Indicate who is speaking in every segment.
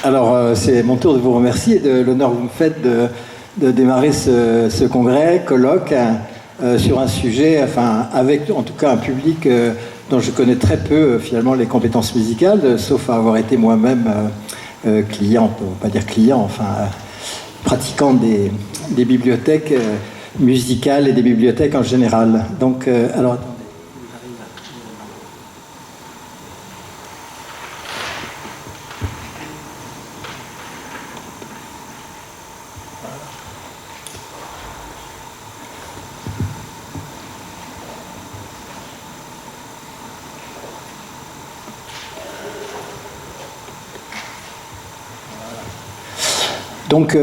Speaker 1: Alors, c'est mon tour de vous remercier de l'honneur que vous me faites de démarrer ce congrès, colloque, sur un sujet, enfin, avec en tout cas un public dont je connais très peu, finalement, les compétences musicales, sauf à avoir été moi-même client, on peut pas dire client, enfin, pratiquant des bibliothèques musicales et des bibliothèques en général. Donc, alors, attendez. Donc,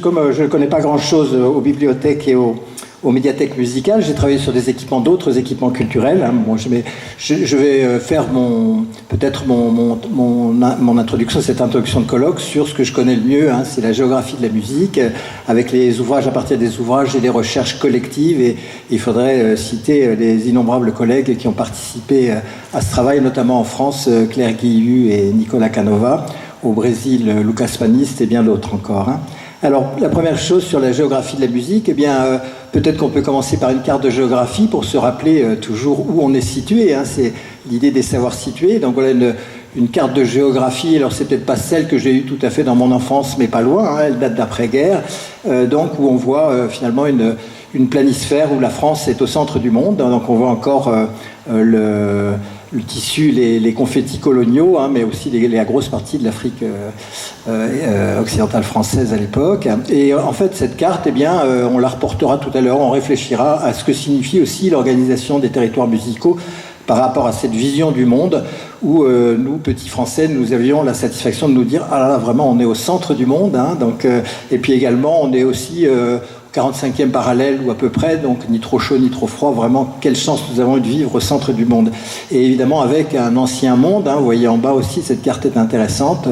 Speaker 1: comme je ne connais pas grand-chose aux bibliothèques et aux médiathèques musicales, j'ai travaillé sur des équipements, d'autres équipements culturels. Hein. Bon, je vais faire peut-être mon introduction, cette introduction de colloque, sur ce que je connais le mieux, hein, c'est la géographie de la musique, avec les ouvrages, à partir des ouvrages et des recherches collectives. Et il faudrait citer les innombrables collègues qui ont participé à ce travail, notamment en France, Claire Guillu et Nicolas Canova. Au Brésil, Lucas Paniste et bien d'autres encore. Hein. Alors, la première chose sur la géographie de la musique, eh bien, peut-être qu'on peut commencer par une carte de géographie pour se rappeler toujours où on est situé. Hein. C'est l'idée des savoirs situés. Donc voilà une carte de géographie. Alors, c'est peut-être pas celle que j'ai eue tout à fait dans mon enfance, mais pas loin. Hein. Elle date d'après-guerre. Donc, où on voit finalement une planisphère où la France est au centre du monde. Donc, on voit encore le tissu, les confettis coloniaux, hein, mais aussi la grosse partie de l'Afrique occidentale française à l'époque. Et en fait, cette carte, eh bien, on la reportera tout à l'heure, on réfléchira à ce que signifie aussi l'organisation des territoires musicaux par rapport à cette vision du monde où nous, petits Français, nous avions la satisfaction de nous dire « Ah là là, vraiment, on est au centre du monde hein, ». Donc, et puis également, on est aussi 45e parallèle ou à peu près, donc ni trop chaud ni trop froid, vraiment quelle chance nous avons eu de vivre au centre du monde. Et évidemment avec un ancien monde, hein, vous voyez en bas aussi, cette carte est intéressante,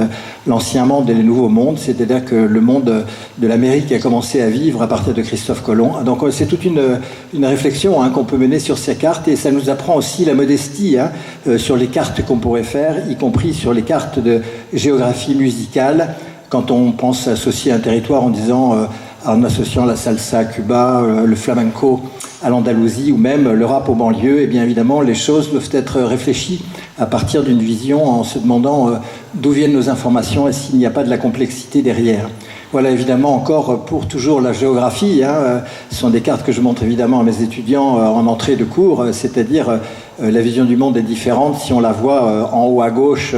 Speaker 1: l'ancien monde et les nouveaux mondes, c'est-à-dire que le monde de l'Amérique a commencé à vivre à partir de Christophe Colomb. Donc c'est toute une réflexion hein, qu'on peut mener sur ces cartes et ça nous apprend aussi la modestie hein, sur les cartes qu'on pourrait faire, y compris sur les cartes de géographie musicale, quand on pense associer un territoire en disant... en associant la salsa à Cuba, le flamenco à l'Andalousie ou même le rap aux banlieues, et bien évidemment les choses doivent être réfléchies à partir d'une vision en se demandant d'où viennent nos informations et s'il n'y a pas de la complexité derrière. Voilà évidemment encore pour toujours la géographie, hein, ce sont des cartes que je montre évidemment à mes étudiants en entrée de cours, c'est-à-dire la vision du monde est différente si on la voit en haut à gauche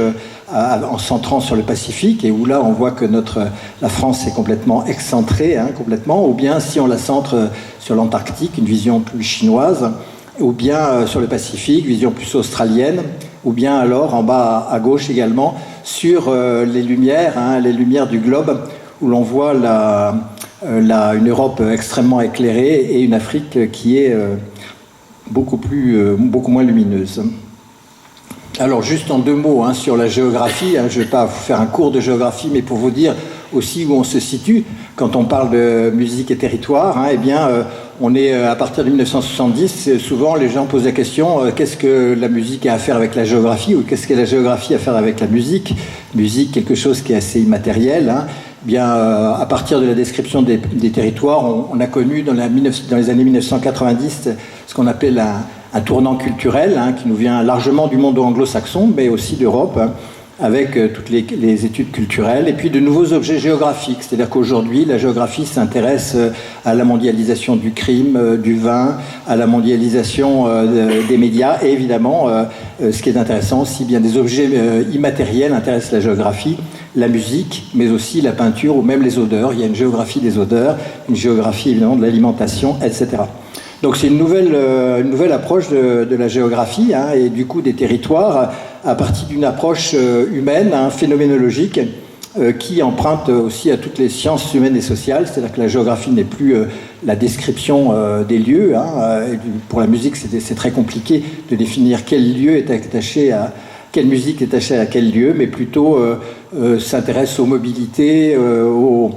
Speaker 1: en centrant sur le Pacifique et où là on voit que la France est complètement excentrée, hein, complètement, ou bien si on la centre sur l'Antarctique, une vision plus chinoise, ou bien sur le Pacifique, vision plus australienne, ou bien alors en bas à gauche également sur les lumières, hein, les lumières du globe, où l'on voit une Europe extrêmement éclairée et une Afrique qui est beaucoup moins lumineuse. Alors juste en 2 mots hein, sur la géographie, hein, je ne vais pas vous faire un cours de géographie, mais pour vous dire aussi où on se situe quand on parle de musique et territoire, hein, eh bien on est à partir de 1970, souvent les gens posent la question qu'est-ce que la musique a à faire avec la géographie ou qu'est-ce que la géographie a à faire avec la musique, quelque chose qui est assez immatériel, hein. Bien, à partir de la description des territoires, on a connu dans les années 1990 ce qu'on appelle un tournant culturel hein, qui nous vient largement du monde anglo-saxon, mais aussi d'Europe, hein, avec toutes les études culturelles, et puis de nouveaux objets géographiques. C'est-à-dire qu'aujourd'hui, la géographie s'intéresse à la mondialisation du crime, du vin, à la mondialisation des médias, et évidemment, ce qui est intéressant aussi, bien des objets immatériels intéressent la géographie, la musique, mais aussi la peinture ou même les odeurs. Il y a une géographie des odeurs, une géographie évidemment de l'alimentation, etc. Donc c'est une nouvelle approche de la géographie hein, et du coup des territoires à partir d'une approche humaine, hein, phénoménologique, qui emprunte aussi à toutes les sciences humaines et sociales. C'est-à-dire que la géographie n'est plus la description des lieux. Hein, pour la musique, c'est très compliqué de définir quel lieu est attaché à quelle musique est attachée à quel lieu, mais plutôt s'intéresse aux mobilités, aux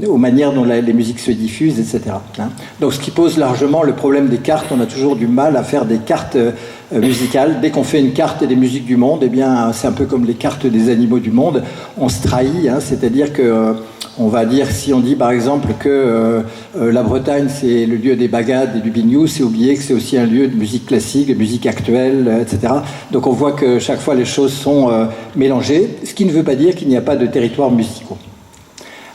Speaker 1: aux manières dont les musiques se diffusent, etc. Hein. Donc ce qui pose largement le problème des cartes. On a toujours du mal à faire des cartes musicales. Dès qu'on fait une carte des musiques du monde, eh bien, c'est un peu comme les cartes des animaux du monde. On se trahit, hein, c'est-à-dire que on va dire, si on dit par exemple que la Bretagne c'est le lieu des bagades et du biniou, c'est oublier que c'est aussi un lieu de musique classique, de musique actuelle, etc. Donc on voit que chaque fois les choses sont mélangées, ce qui ne veut pas dire qu'il n'y a pas de territoires musicaux.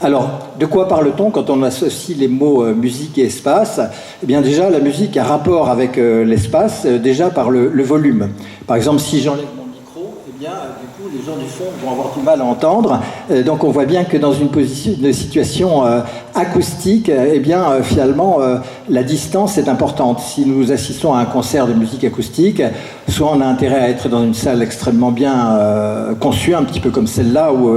Speaker 1: Alors, de quoi parle-t-on quand on associe les mots musique et espace? Eh bien déjà, la musique a rapport avec l'espace, déjà par le volume. Par exemple, si j'enlève mon micro, eh bien, du coup, les gens du fond vont avoir du mal à entendre. Donc on voit bien que dans une situation acoustique, eh bien, finalement, la distance est importante. Si nous assistons à un concert de musique acoustique, soit on a intérêt à être dans une salle extrêmement bien conçue, un petit peu comme celle-là, où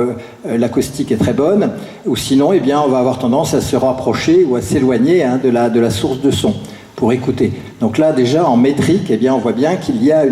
Speaker 1: l'acoustique est très bonne, ou sinon, eh bien, on va avoir tendance à se rapprocher ou à s'éloigner hein, de la source de son pour écouter. Donc là, déjà, en métrique, eh bien, on voit bien qu'il y a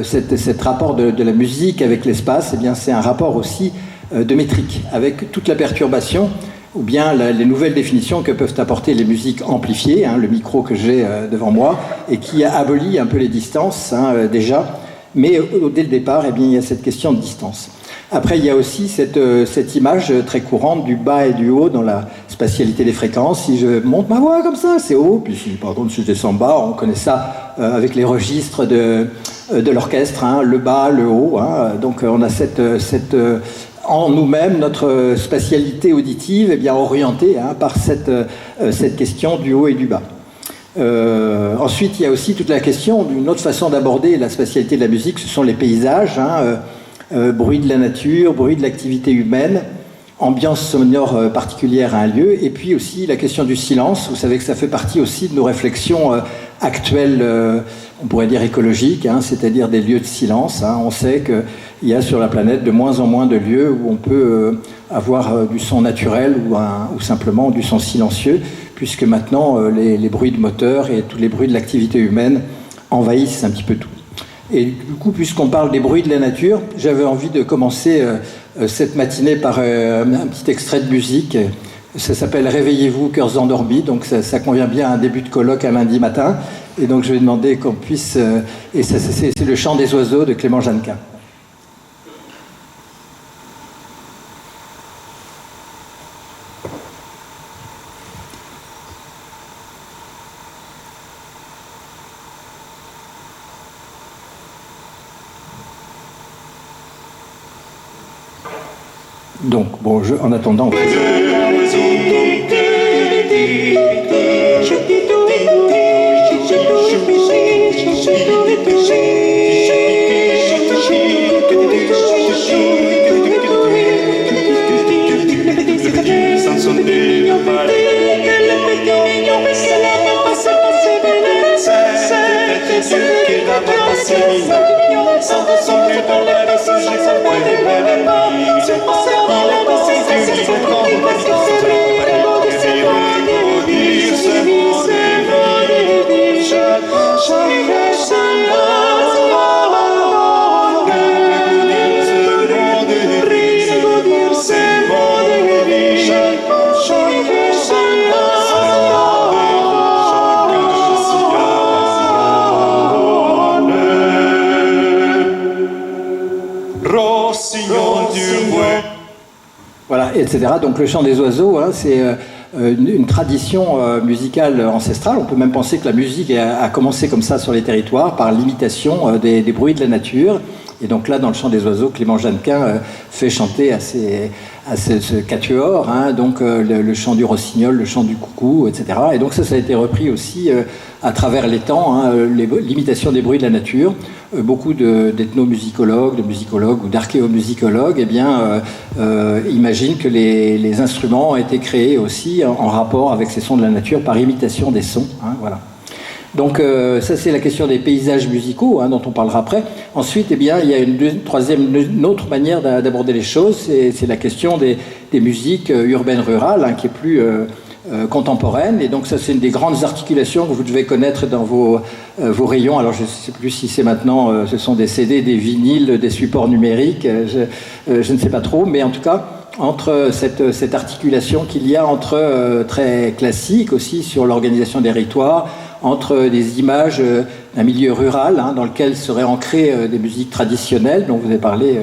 Speaker 1: cet rapport de la musique avec l'espace, eh bien, c'est un rapport aussi de métrique, avec toute la perturbation, ou bien les nouvelles définitions que peuvent apporter les musiques amplifiées, hein, le micro que j'ai devant moi, et qui abolit un peu les distances, hein, déjà, mais dès le départ, eh bien, il y a cette question de distance. Après, il y a aussi cette image très courante du bas et du haut dans la spatialité des fréquences. Si je monte ma voix comme ça, c'est haut. Puis si, par contre, si je descends bas, on connaît ça avec les registres de l'orchestre, hein, le bas, le haut. Hein. Donc on a en nous-mêmes notre spatialité auditive est bien orientée hein, par cette question du haut et du bas. Ensuite, il y a aussi toute la question d'une autre façon d'aborder la spatialité de la musique, ce sont les paysages. Hein, bruit de la nature, bruit de l'activité humaine, ambiance sonore particulière à un lieu, et puis aussi la question du silence. Vous savez que ça fait partie aussi de nos réflexions actuelles, on pourrait dire écologiques, hein, c'est-à-dire des lieux de silence. Hein. On sait qu'il y a sur la planète de moins en moins de lieux où on peut avoir du son naturel ou simplement du son silencieux, puisque maintenant les bruits de moteur et tous les bruits de l'activité humaine envahissent un petit peu tout. Et du coup, puisqu'on parle des bruits de la nature, j'avais envie de commencer cette matinée par un petit extrait de musique. Ça s'appelle « Réveillez-vous, cœurs endormis », donc ça convient bien à un début de colloque un lundi matin. Et donc je vais demander qu'on puisse... et c'est le chant des oiseaux de Clément Jeannequin. Donc, bon, en attendant... Voilà, etc. Donc le chant des oiseaux, hein, c'est une tradition musicale ancestrale. On peut même penser que la musique a commencé comme ça sur les territoires, par l'imitation des bruits de la nature. Et donc là, dans le chant des oiseaux, Clément Jeannequin fait chanter à ce quatuor, hein, donc le chant du rossignol, le chant du coucou, etc. Et donc ça a été repris aussi à travers les temps, hein, l'imitation des bruits de la nature. Beaucoup d'ethnomusicologues, de musicologues ou d'archéomusicologues eh bien, imaginent que les instruments ont été créés aussi en rapport avec ces sons de la nature par imitation des sons. Hein, voilà. Donc ça c'est la question des paysages musicaux hein, dont on parlera après. Ensuite, eh bien, il y a une autre manière d'aborder les choses, c'est la question des musiques urbaines rurales hein, qui est plus contemporaine. Et donc ça, c'est une des grandes articulations que vous devez connaître dans vos rayons. Alors je ne sais plus si c'est maintenant, ce sont des CD, des vinyles, des supports numériques, je ne sais pas trop, mais en tout cas, entre cette articulation qu'il y a entre très classique aussi sur l'organisation des territoires, entre des images d'un milieu rural dans lequel seraient ancrées des musiques traditionnelles, dont vous avez parlé,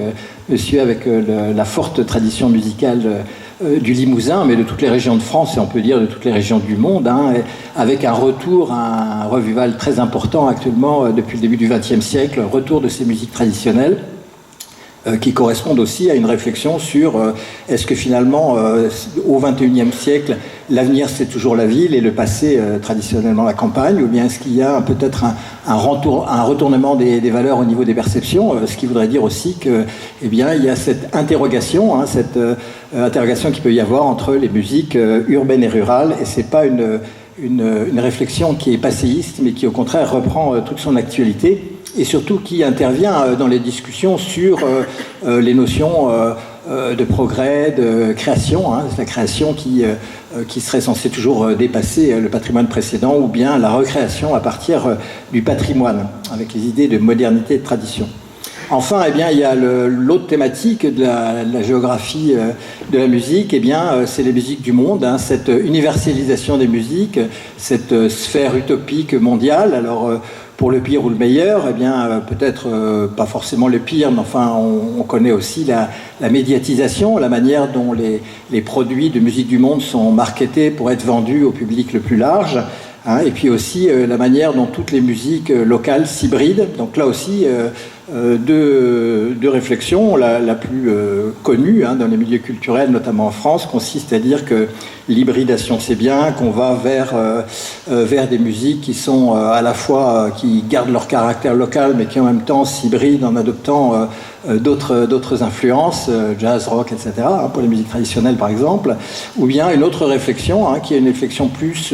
Speaker 1: monsieur, avec la forte tradition musicale du Limousin, mais de toutes les régions de France, et on peut dire de toutes les régions du monde, avec un revival très important actuellement depuis le début du XXe siècle, retour de ces musiques traditionnelles, qui correspondent aussi à une réflexion sur est-ce que finalement, au XXIe siècle, l'avenir c'est toujours la ville et le passé traditionnellement la campagne, ou bien est-ce qu'il y a peut-être un retournement des valeurs au niveau des perceptions, ce qui voudrait dire aussi que, eh bien, il y a cette interrogation, interrogation qu'il peut y avoir entre les musiques urbaines et rurales, et c'est pas une réflexion qui est passéiste, mais qui au contraire reprend toute son actualité, et surtout qui intervient dans les discussions sur les notions de progrès, de création, la création qui serait censée toujours dépasser le patrimoine précédent, ou bien la recréation à partir du patrimoine, avec les idées de modernité et de tradition. Enfin, eh bien, il y a l'autre thématique de la géographie de la musique, eh bien, c'est les musiques du monde, cette universalisation des musiques, cette sphère utopique mondiale. Alors, pour le pire ou le meilleur, eh bien, peut-être pas forcément le pire, mais enfin, on connaît aussi la médiatisation, la manière dont les produits de musique du monde sont marketés pour être vendus au public le plus large, et puis aussi la manière dont toutes les musiques locales s'hybrident. Donc là aussi, deux réflexions. La plus connue dans les milieux culturels, notamment en France, consiste à dire que l'hybridation c'est bien, qu'on va vers des musiques qui sont à la fois qui gardent leur caractère local, mais qui en même temps s'hybrident en adoptant d'autres influences, jazz, rock, etc., pour les musiques traditionnelles par exemple, ou bien une autre réflexion, qui est une réflexion plus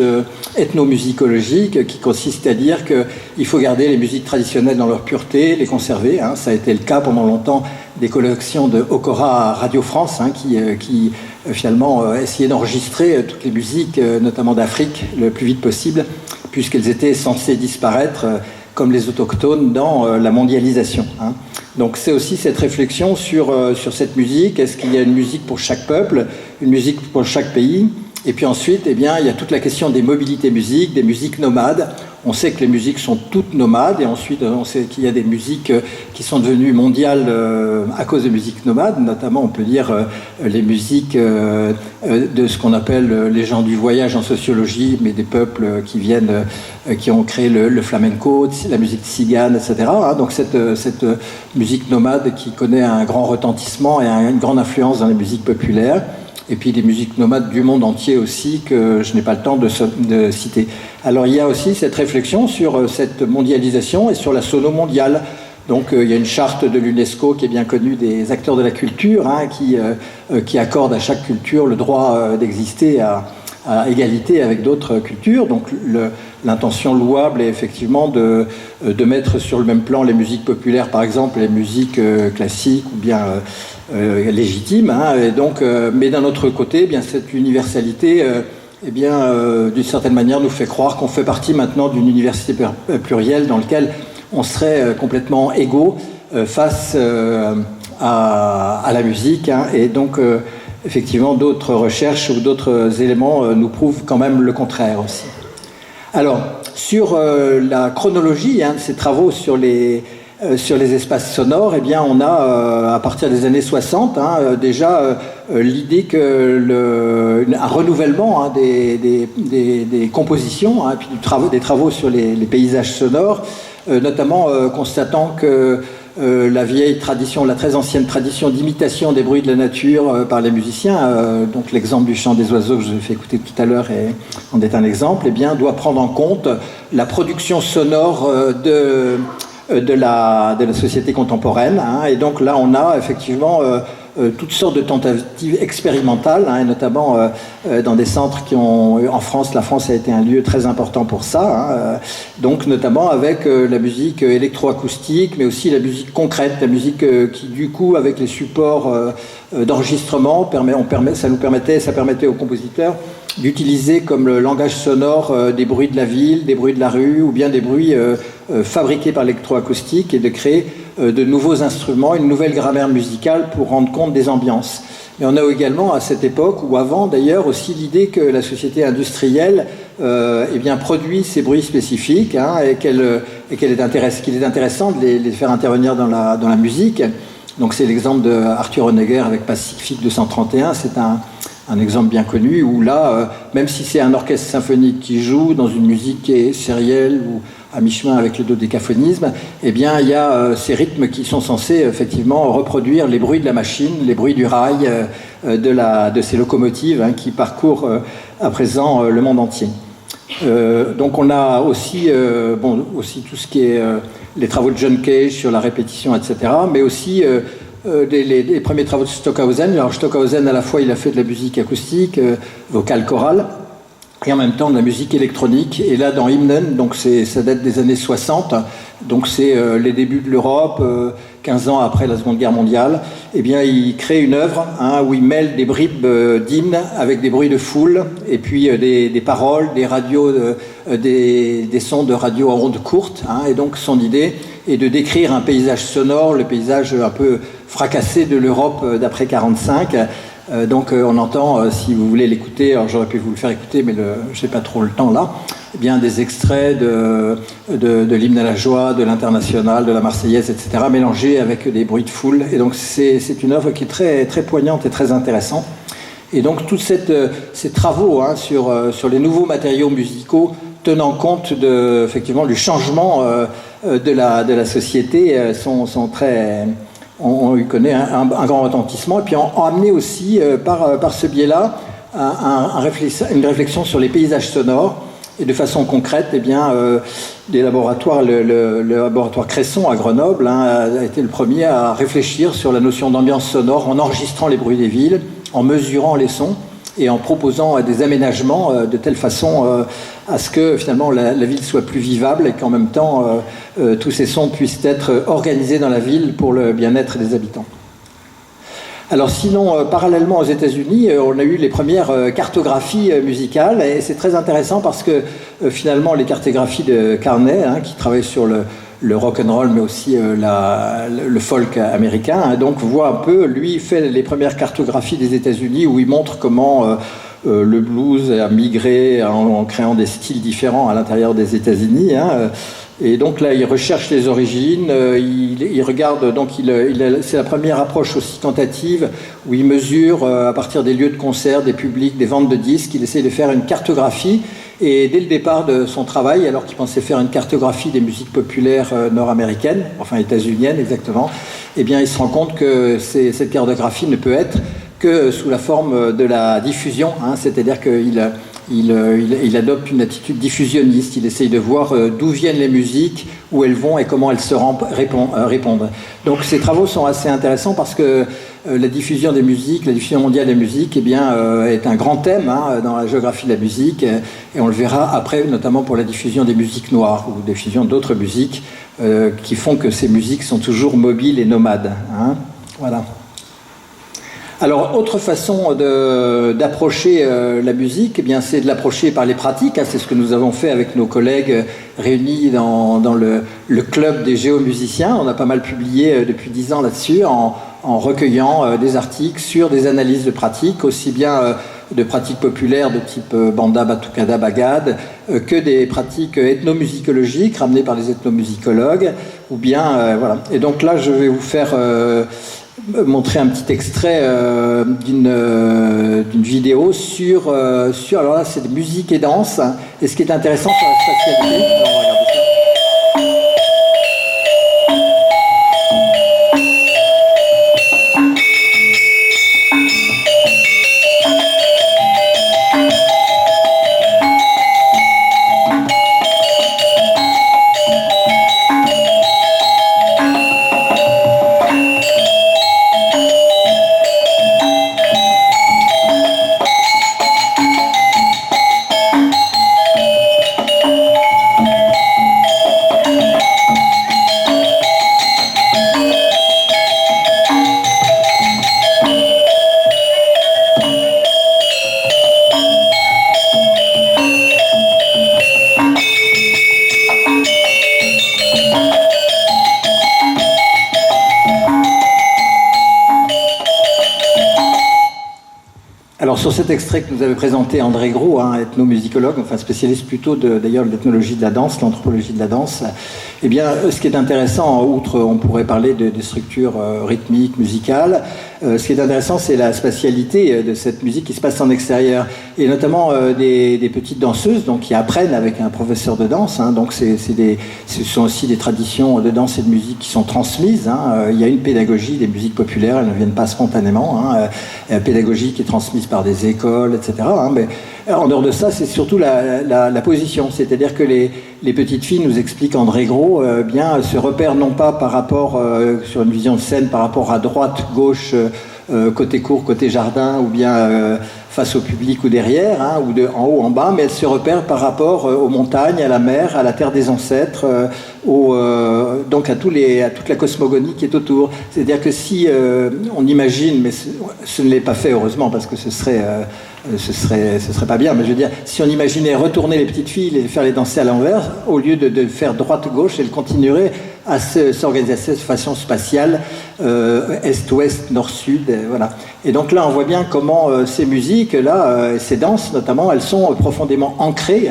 Speaker 1: ethnomusicologique, qui consiste à dire qu'il faut garder les musiques traditionnelles dans leur pureté, les conserver. Ça a été le cas pendant longtemps des collections de Okora à Radio France, qui finalement essayaient d'enregistrer toutes les musiques, notamment d'Afrique, le plus vite possible, puisqu'elles étaient censées disparaître comme les autochtones dans la mondialisation. Donc c'est aussi cette réflexion sur cette musique. Est-ce qu'il y a une musique pour chaque peuple, une musique pour chaque pays? Et puis ensuite, eh bien, il y a toute la question des mobilités musiques, des musiques nomades. On sait que les musiques sont toutes nomades, et ensuite on sait qu'il y a des musiques qui sont devenues mondiales à cause de musiques nomades, notamment on peut dire les musiques de ce qu'on appelle les gens du voyage en sociologie, mais des peuples qui ont créé le flamenco, la musique tzigane, etc. Donc cette musique nomade qui connaît un grand retentissement et une grande influence dans les musiques populaires. Et puis des musiques nomades du monde entier aussi, que je n'ai pas le temps de citer. Alors il y a aussi cette réflexion sur cette mondialisation et sur la sono mondiale. Donc il y a une charte de l'UNESCO qui est bien connue des acteurs de la culture, qui accorde à chaque culture le droit d'exister à égalité avec d'autres cultures. Donc l'intention louable est effectivement de mettre sur le même plan les musiques populaires, par exemple, les musiques classiques ou bien légitimes. Et donc, mais d'un autre côté, eh bien, cette universalité, d'une certaine manière, nous fait croire qu'on fait partie maintenant d'une université plurielle dans laquelle on serait complètement égaux face à la musique. Et donc, effectivement, d'autres recherches ou d'autres éléments nous prouvent quand même le contraire aussi. Alors, sur la chronologie de ces travaux sur les espaces sonores, eh bien, on a, à partir des années 60, déjà l'idée un renouvellement des compositions, puis des travaux sur les paysages sonores, notamment constatant que la vieille tradition, la très ancienne tradition d'imitation des bruits de la nature par les musiciens, donc l'exemple du chant des oiseaux que je vous ai fait écouter tout à l'heure en est un exemple, eh bien, doit prendre en compte la production sonore de la société contemporaine. Et donc là, on a effectivement toutes sortes de tentatives expérimentales, et notamment dans des centres en France. La France a été un lieu très important pour ça, donc notamment avec la musique électroacoustique, mais aussi la musique concrète, la musique qui du coup, avec les supports d'enregistrement, ça permettait aux compositeurs d'utiliser comme le langage sonore des bruits de la ville, des bruits de la rue, ou bien des bruits fabriqués par l'électroacoustique, et de créer de nouveaux instruments, une nouvelle grammaire musicale pour rendre compte des ambiances. Mais on a également, à cette époque, ou avant d'ailleurs, aussi l'idée que la société industrielle eh bien, produit ces bruits spécifiques, hein, et qu'il est intéressant de les faire intervenir dans la musique. Donc c'est l'exemple d'Arthur Honegger avec Pacifique 231, c'est un exemple bien connu où là, même si c'est un orchestre symphonique qui joue dans une musique qui est sérielle ou à mi-chemin avec le dodécaphonisme, eh bien il y a ces rythmes qui sont censés effectivement reproduire les bruits de la machine, les bruits du rail, de ces locomotives, hein, qui parcourent à présent le monde entier. Donc on a aussi, aussi tout ce qui est les travaux de John Cage sur la répétition, etc., mais aussi les premiers travaux de Stockhausen. Alors Stockhausen, à la fois, il a fait de la musique acoustique, vocale, chorale, et en même temps de la musique électronique. Et là, dans Hymnen, donc ça date des années 60, donc c'est les débuts de l'Europe, 15 ans après la Seconde Guerre mondiale. Eh bien, il crée une œuvre, hein, où il mêle des bribes d'hymnes avec des bruits de foule, et puis des paroles, des radios, des sons de radio en ondes courtes. Hein, et donc, son idée est de décrire un paysage sonore, le paysage un peu fracassé de l'Europe d'après 1945. Donc on entend, si vous voulez l'écouter, alors j'aurais pu vous le faire écouter, mais je n'ai pas trop le temps là, eh bien des extraits de l'hymne à la joie, de l'Internationale, de la Marseillaise, etc., mélangés avec des bruits de foule. Et donc c'est une œuvre qui est très, très poignante et très intéressante. Et donc tous ces travaux, hein, sur les nouveaux matériaux musicaux tenant compte effectivement du changement de la société sont très... On y connaît un grand retentissement, et puis ont amené aussi, par ce biais-là, une réflexion sur les paysages sonores, et de façon concrète, eh bien, des laboratoires, le laboratoire Cresson à Grenoble, hein, a été le premier à réfléchir sur la notion d'ambiance sonore en enregistrant les bruits des villes, en mesurant les sons, et en proposant des aménagements de telle façon à ce que finalement la ville soit plus vivable, et qu'en même temps tous ces sons puissent être organisés dans la ville pour le bien-être des habitants. Alors sinon, parallèlement aux États-Unis, on a eu les premières cartographies musicales, et c'est très intéressant parce que finalement les cartographies de Carney, hein, qui travaille sur le rock'n'roll, mais aussi le folk américain, hein, donc voit un peu, lui fait les premières cartographies des États-Unis où il montre comment le blues a migré en créant des styles différents à l'intérieur des États-Unis, hein. Et donc là, il recherche les origines, il regarde, donc c'est la première approche aussi tentative où il mesure à partir des lieux de concert, des publics, des ventes de disques, il essaie de faire une cartographie. Et dès le départ de son travail, alors qu'il pensait faire une cartographie des musiques populaires nord-américaines, enfin états-uniennes exactement, eh bien il se rend compte que cette cartographie ne peut être que sous la forme de la diffusion, hein, c'est-à-dire qu'il adopte une attitude diffusionniste, il essaye de voir d'où viennent les musiques, où elles vont et comment elles se répondent. Donc ces travaux sont assez intéressants parce que la diffusion des musiques, la diffusion mondiale des musiques, eh bien, est un grand thème, hein, dans la géographie de la musique, et on le verra après, notamment pour la diffusion des musiques noires ou la diffusion d'autres musiques qui font que ces musiques sont toujours mobiles et nomades, hein. Voilà. Alors, autre façon d'approcher la musique, eh bien, c'est de l'approcher par les pratiques, hein, c'est ce que nous avons fait avec nos collègues réunis dans le club des géomusiciens. On a pas mal publié depuis 10 ans là-dessus, en recueillant des articles sur des analyses de pratiques, aussi bien de pratiques populaires de type Banda, Batucada, Bagad, que des pratiques ethnomusicologiques ramenées par les ethnomusicologues, ou bien, voilà. Et donc là, je vais vous faire montrer un petit extrait d'une vidéo sur alors là, c'est de musique et danse, hein, et ce qui est intéressant sur la spatialité, on va regarder ça. Alors sur cet extrait que nous avait présenté André Gros, ethnomusicologue, enfin spécialiste plutôt d'ailleurs de l'ethnologie de la danse, l'anthropologie de la danse, eh bien ce qui est intéressant, outre on pourrait parler des structures rythmiques, musicales, ce qui est intéressant c'est la spatialité de cette musique qui se passe en extérieur, et notamment des petites danseuses donc, qui apprennent avec un professeur de danse, donc ce sont aussi des traditions de danse et de musique qui sont transmises, il y a une pédagogie des musiques populaires, elles ne viennent pas spontanément, la pédagogie qui est transmise par des écoles, etc. Mais en dehors de ça, c'est surtout la position. C'est-à-dire que les petites filles, nous explique André Gros, bien se repèrent non pas par rapport, sur une vision de scène, par rapport à droite, gauche, côté cour, côté jardin, ou bien face au public ou derrière, ou en haut, en bas, mais elles se repèrent par rapport aux montagnes, à la mer, à la terre des ancêtres, donc à toute la cosmogonie qui est autour. C'est-à-dire que si on imagine, mais ce ne l'est pas fait heureusement parce que ce serait pas bien, mais je veux dire, si on imaginait retourner les petites filles et faire les danser à l'envers, au lieu de faire droite-gauche, elles continueraient à s'organiser de façon spatiale, est-ouest, nord-sud, voilà. Et donc là, on voit bien comment ces musiques-là, ces danses notamment, elles sont profondément ancrées,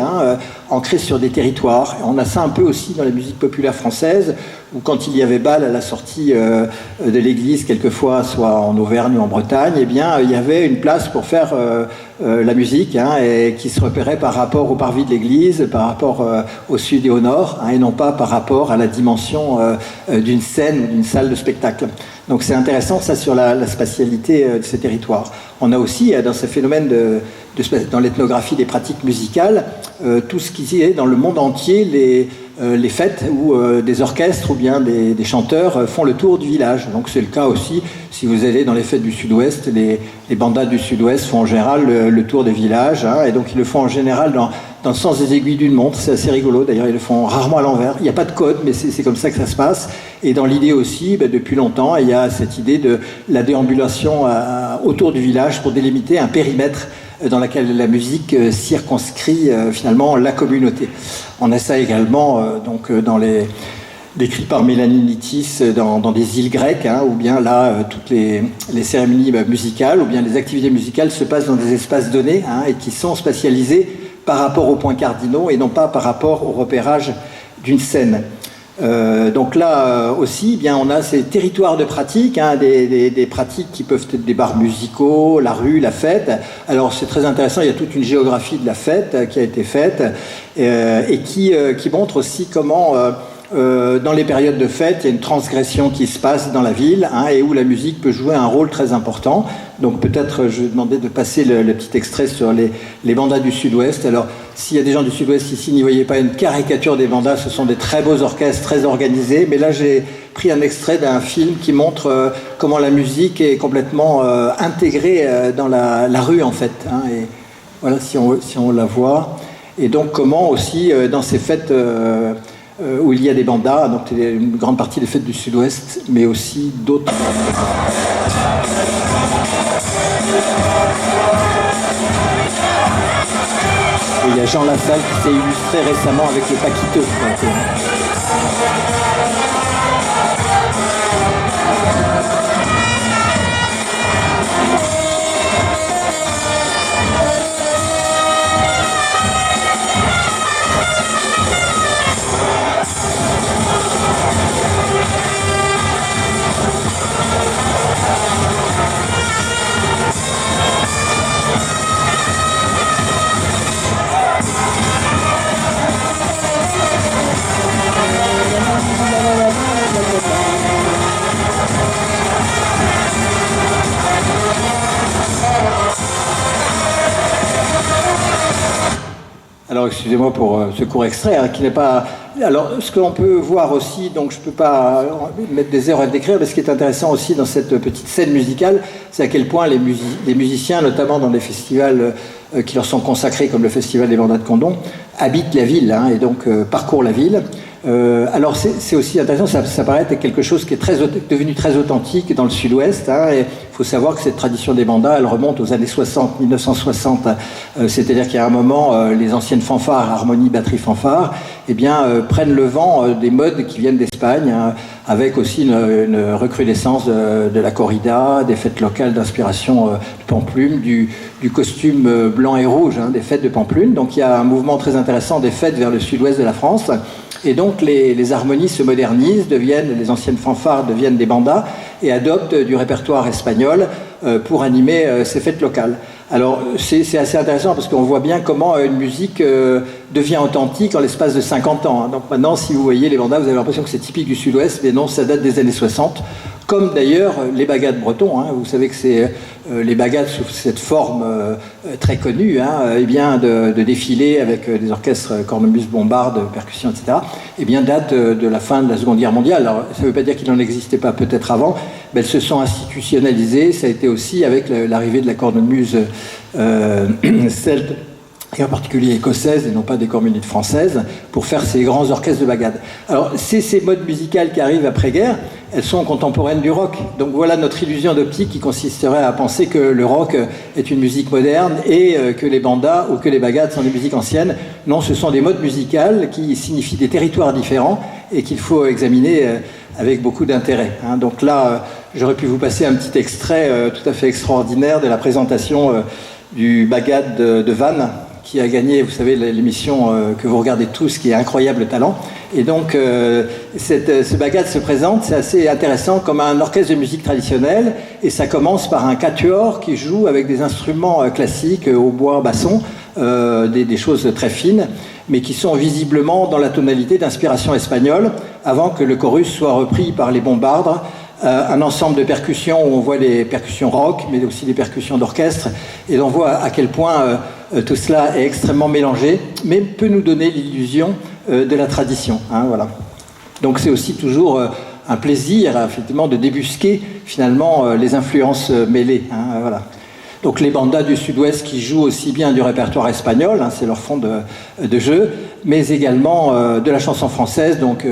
Speaker 1: ancrées sur des territoires. Et on a ça un peu aussi dans les musiques populaires françaises, où quand il y avait bal à la sortie de l'église, quelquefois, soit en Auvergne ou en Bretagne, eh bien, il y avait une place pour faire la musique, et qui se repérait par rapport au parvis de l'église, par rapport au sud et au nord, et non pas par rapport à la dimension d'une scène ou d'une salle de spectacle. Donc c'est intéressant ça sur la spatialité de ces territoires. On a aussi dans ce phénomène dans l'ethnographie des pratiques musicales, tout ce qui est dans le monde entier, les fêtes où des orchestres ou bien des chanteurs font le tour du village. Donc c'est le cas aussi, si vous allez dans les fêtes du Sud-Ouest, les bandas du Sud-Ouest font en général le tour des villages, et donc ils le font en général dans le sens des aiguilles d'une montre. C'est assez rigolo, d'ailleurs ils le font rarement à l'envers. Il n'y a pas de code, mais c'est comme ça que ça se passe. Et dans l'idée aussi, depuis longtemps, il y a cette idée de la déambulation autour du village pour délimiter un périmètre dans lequel la musique circonscrit finalement la communauté. On a ça également décrit par Mélanie Nitis dans des îles grecques, où bien là, toutes les cérémonies musicales ou bien les activités musicales se passent dans des espaces donnés, et qui sont spatialisés par rapport aux points cardinaux et non pas par rapport au repérage d'une scène. Donc là aussi, bien, on a ces territoires de pratique, des pratiques qui peuvent être des bars musicaux, la rue, la fête. Alors c'est très intéressant, il y a toute une géographie de la fête qui a été faite et qui montre aussi comment dans les périodes de fête, il y a une transgression qui se passe dans la ville, et où la musique peut jouer un rôle très important. Donc peut-être je vais demander de passer le petit extrait sur les bandas du Sud-Ouest. Alors s'il y a des gens du Sud-Ouest ici, n'y voyez pas une caricature des bandas, ce sont des très beaux orchestres, très organisés. Mais là j'ai pris un extrait d'un film qui montre comment la musique est complètement intégrée dans la rue en fait. Et voilà, si on la voit. Et donc comment aussi dans ces fêtes où il y a des bandas, donc une grande partie des fêtes du Sud-Ouest, mais aussi d'autres. Et il y a Jean Lassalle qui s'est illustré récemment avec le Paquito. Alors excusez-moi pour ce court extrait qui n'est pas... Alors ce qu'on peut voir aussi, donc je ne peux pas mettre des heures à le décrire, mais ce qui est intéressant aussi dans cette petite scène musicale, c'est à quel point les musiciens, notamment dans les festivals qui leur sont consacrés, comme le festival des Bandas de Condom, habitent la ville, et donc parcourent la ville. Alors c'est aussi intéressant, ça paraît être quelque chose qui est devenu très authentique dans le sud-ouest. Hein, et il faut savoir que cette tradition des bandas, elle remonte aux années 60, 1960. C'est-à-dire qu'il y a un moment, les anciennes fanfares, harmonie, batterie, fanfare, eh bien, prennent le vent des modes qui viennent d'Espagne, hein, avec aussi une recrudescence de la corrida, des fêtes locales d'inspiration de Pampelune, du costume blanc et rouge, hein, des fêtes de Pampelune. Donc il y a un mouvement très intéressant des fêtes vers le sud-ouest de la France. Et donc les harmonies se modernisent, les anciennes fanfares deviennent des bandas et adoptent du répertoire espagnol pour animer ces fêtes locales. Alors c'est assez intéressant parce qu'on voit bien comment une musique devient authentique en l'espace de 50 ans. Hein. Donc maintenant, si vous voyez les bandas, vous avez l'impression que c'est typique du sud-ouest, mais non, ça date des années 60. Comme d'ailleurs les bagades bretons, hein. Vous savez que c'est les bagades sous cette forme très connue, hein, et bien de défiler avec des orchestres cornemuse, bombarde, percussions, etc. Et bien datent de la fin de la Seconde Guerre mondiale. Alors ça ne veut pas dire qu'il n'en existait pas peut-être avant, mais elles se sont institutionnalisées. Ça a été aussi avec l'arrivée de la cornemuse celte, et en particulier écossaise et non pas des cornemuses françaises, pour faire ces grands orchestres de bagades. Alors, ces modes musicales qui arrivent après-guerre, elles sont contemporaines du rock. Donc voilà notre illusion d'optique qui consisterait à penser que le rock est une musique moderne et que les bandas ou que les bagades sont des musiques anciennes. Non, ce sont des modes musicales qui signifient des territoires différents et qu'il faut examiner avec beaucoup d'intérêt. Hein. Donc là, j'aurais pu vous passer un petit extrait tout à fait extraordinaire de la présentation du bagade de Vannes, qui a gagné, vous savez, l'émission que vous regardez tous, qui est Incroyable Talent. Et donc, ce bagade se présente, c'est assez intéressant, comme un orchestre de musique traditionnelle, et ça commence par un quatuor qui joue avec des instruments classiques, hautbois, basson, des choses très fines, mais qui sont visiblement dans la tonalité d'inspiration espagnole, avant que le chorus soit repris par les bombardes, un ensemble de percussions où on voit les percussions rock, mais aussi des percussions d'orchestre, et on voit à quel point tout cela est extrêmement mélangé, mais peut nous donner l'illusion de la tradition. Hein, voilà. Donc c'est aussi toujours un plaisir, effectivement, de débusquer finalement les influences mêlées. Hein, voilà. Donc les bandas du sud-ouest qui jouent aussi bien du répertoire espagnol, hein, c'est leur fond de jeu, mais également de la chanson française. Donc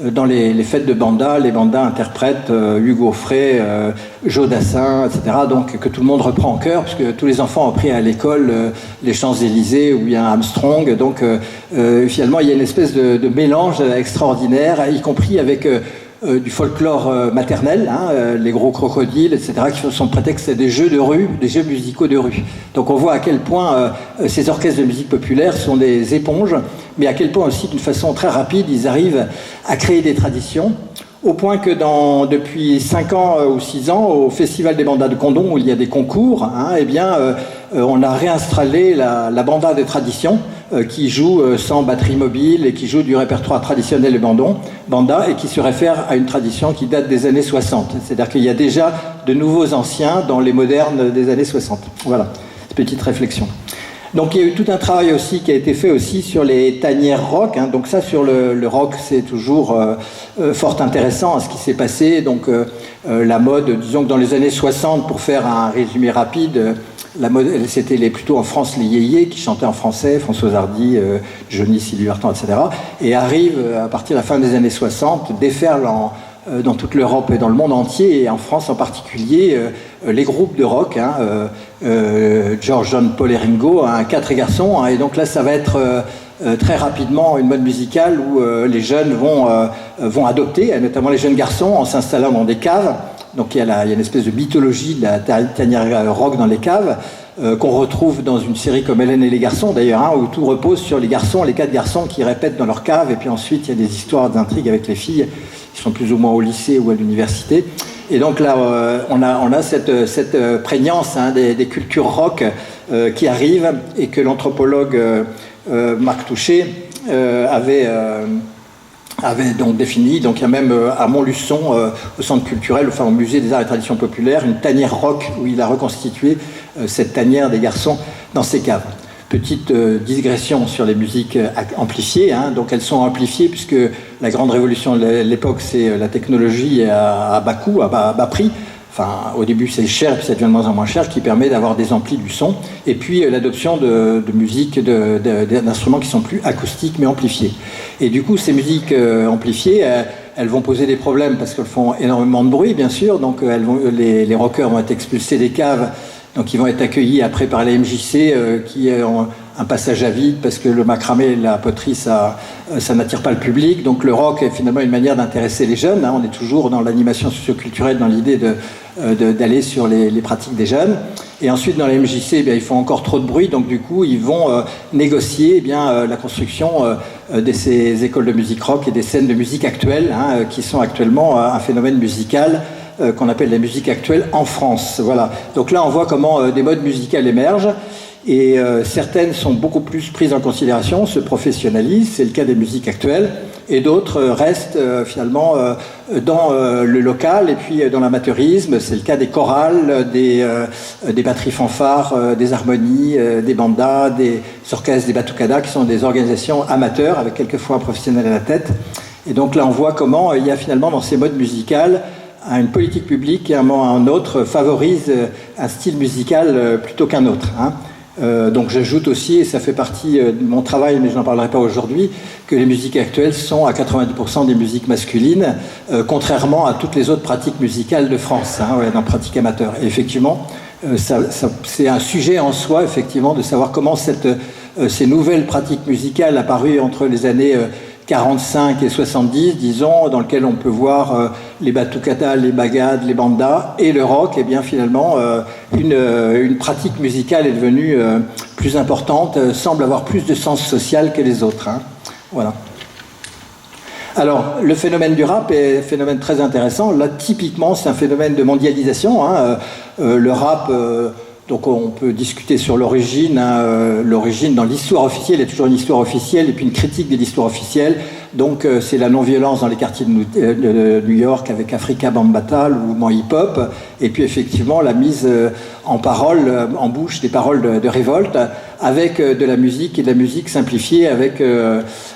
Speaker 1: dans les fêtes de bandas, les bandas interprètent Hugo Frey, Joe Dassin, etc. Donc que tout le monde reprend en chœur, puisque tous les enfants ont appris à l'école les Champs-Élysées ou bien Armstrong. Donc finalement il y a une espèce de mélange extraordinaire, y compris avec du folklore maternel, hein, les gros crocodiles, etc., qui sont prétexte à des jeux de rue, des jeux musicaux de rue. Donc on voit à quel point ces orchestres de musique populaire sont des éponges, mais à quel point aussi, d'une façon très rapide, ils arrivent à créer des traditions, au point que depuis 5 ans ou 6 ans, au Festival des bandas de Condom, où il y a des concours, hein, eh bien, on a réinstallé la banda de tradition, qui joue sans batterie mobile et qui joue du répertoire traditionnel de banda et qui se réfère à une tradition qui date des années 60. C'est-à-dire qu'il y a déjà de nouveaux anciens dans les modernes des années 60. Voilà, petite réflexion. Donc il y a eu tout un travail aussi qui a été fait aussi sur les tanières rock. Hein. Donc ça, sur le rock, c'est toujours fort intéressant à ce qui s'est passé. Donc la mode, disons que dans les années 60, pour faire un résumé rapide, la mode, c'était plutôt en France les yéyés qui chantaient en français, François Hardy, Johnny, Sylvie Vartan, etc. Et arrive à partir de la fin des années 60, déferle dans toute l'Europe et dans le monde entier, et en France en particulier, les groupes de rock, hein, George, John, Paul et Ringo, hein, 4 garçons, hein, et donc là ça va être très rapidement une mode musicale où les jeunes vont adopter, notamment les jeunes garçons, en s'installant dans des caves. Donc il y a une espèce de mythologie de la tanière rock dans les caves, qu'on retrouve dans une série comme Hélène et les garçons d'ailleurs, hein, où tout repose sur les garçons, les 4 garçons qui répètent dans leur cave, et puis ensuite il y a des histoires d'intrigues avec les filles qui sont plus ou moins au lycée ou à l'université. Et donc là on a cette prégnance, hein, des cultures rock qui arrivent, et que l'anthropologue Marc Touchet avait donc défini. Donc il y a même à Montluçon, au centre culturel, enfin au musée des arts et traditions populaires, une tanière rock où il a reconstitué cette tanière des garçons dans ses caves. Petite digression sur les musiques amplifiées, hein. Donc elles sont amplifiées puisque la grande révolution de l'époque, c'est la technologie à bas coût, à bas prix. enfin au début c'est cher, puis ça devient de moins en moins cher, qui permet d'avoir des amplis du son, et puis l'adoption de musique, d'instruments qui sont plus acoustiques mais amplifiés. Et du coup ces musiques amplifiées, elles vont poser des problèmes parce qu'elles font énormément de bruit bien sûr, donc les rockers vont être expulsés des caves, donc ils vont être accueillis après par la MJC qui ont un passage à vide parce que le macramé, la poterie, ça n'attire pas le public. Donc le rock est finalement une manière d'intéresser les jeunes. Hein. On est toujours dans l'animation socioculturelle, dans l'idée d'aller sur les pratiques des jeunes. Et ensuite, dans la MJC, eh bien, ils font encore trop de bruit. Donc du coup, ils vont négocier eh bien, la construction de ces écoles de musique rock et des scènes de musique actuelles, hein, qui sont actuellement un phénomène musical qu'on appelle la musique actuelle en France. Voilà. Donc là, on voit comment des modes musicaux émergent. Et certaines sont beaucoup plus prises en considération, se professionnalisent, c'est le cas des musiques actuelles, et d'autres restent finalement dans le local et puis dans l'amateurisme, c'est le cas des chorales, des batteries fanfares, des harmonies, des bandas, des orchestres, des batucadas, qui sont des organisations amateurs avec quelquefois un professionnel à la tête. Et donc là on voit comment il y a finalement dans ces modes musicaux une politique publique qui à un autre favorise un style musical plutôt qu'un autre, hein. Donc j'ajoute aussi, et ça fait partie de mon travail, mais je n'en parlerai pas aujourd'hui, que les musiques actuelles sont à 90% des musiques masculines, contrairement à toutes les autres pratiques musicales de France, hein, ouais, dans pratique amateur. Et effectivement, c'est un sujet en soi, effectivement, de savoir comment ces nouvelles pratiques musicales apparues entre les années 45 et 70, disons, dans lequel on peut voir les batucadas, les bagades, les bandas et le rock, et bien finalement une pratique musicale est devenue plus importante, semble avoir plus de sens social que les autres, hein. Voilà. Alors, le phénomène du rap est un phénomène très intéressant. Là, typiquement, c'est un phénomène de mondialisation, hein. Le rap... Donc on peut discuter sur l'origine, hein, l'origine dans l'histoire officielle, il y a toujours une histoire officielle et puis une critique de l'histoire officielle. Donc c'est la non-violence dans les quartiers de New York avec Afrika Bambaataa, le mouvement hip-hop, et puis effectivement la mise en parole, en bouche des paroles de révolte, avec de la musique et de la musique simplifiée, avec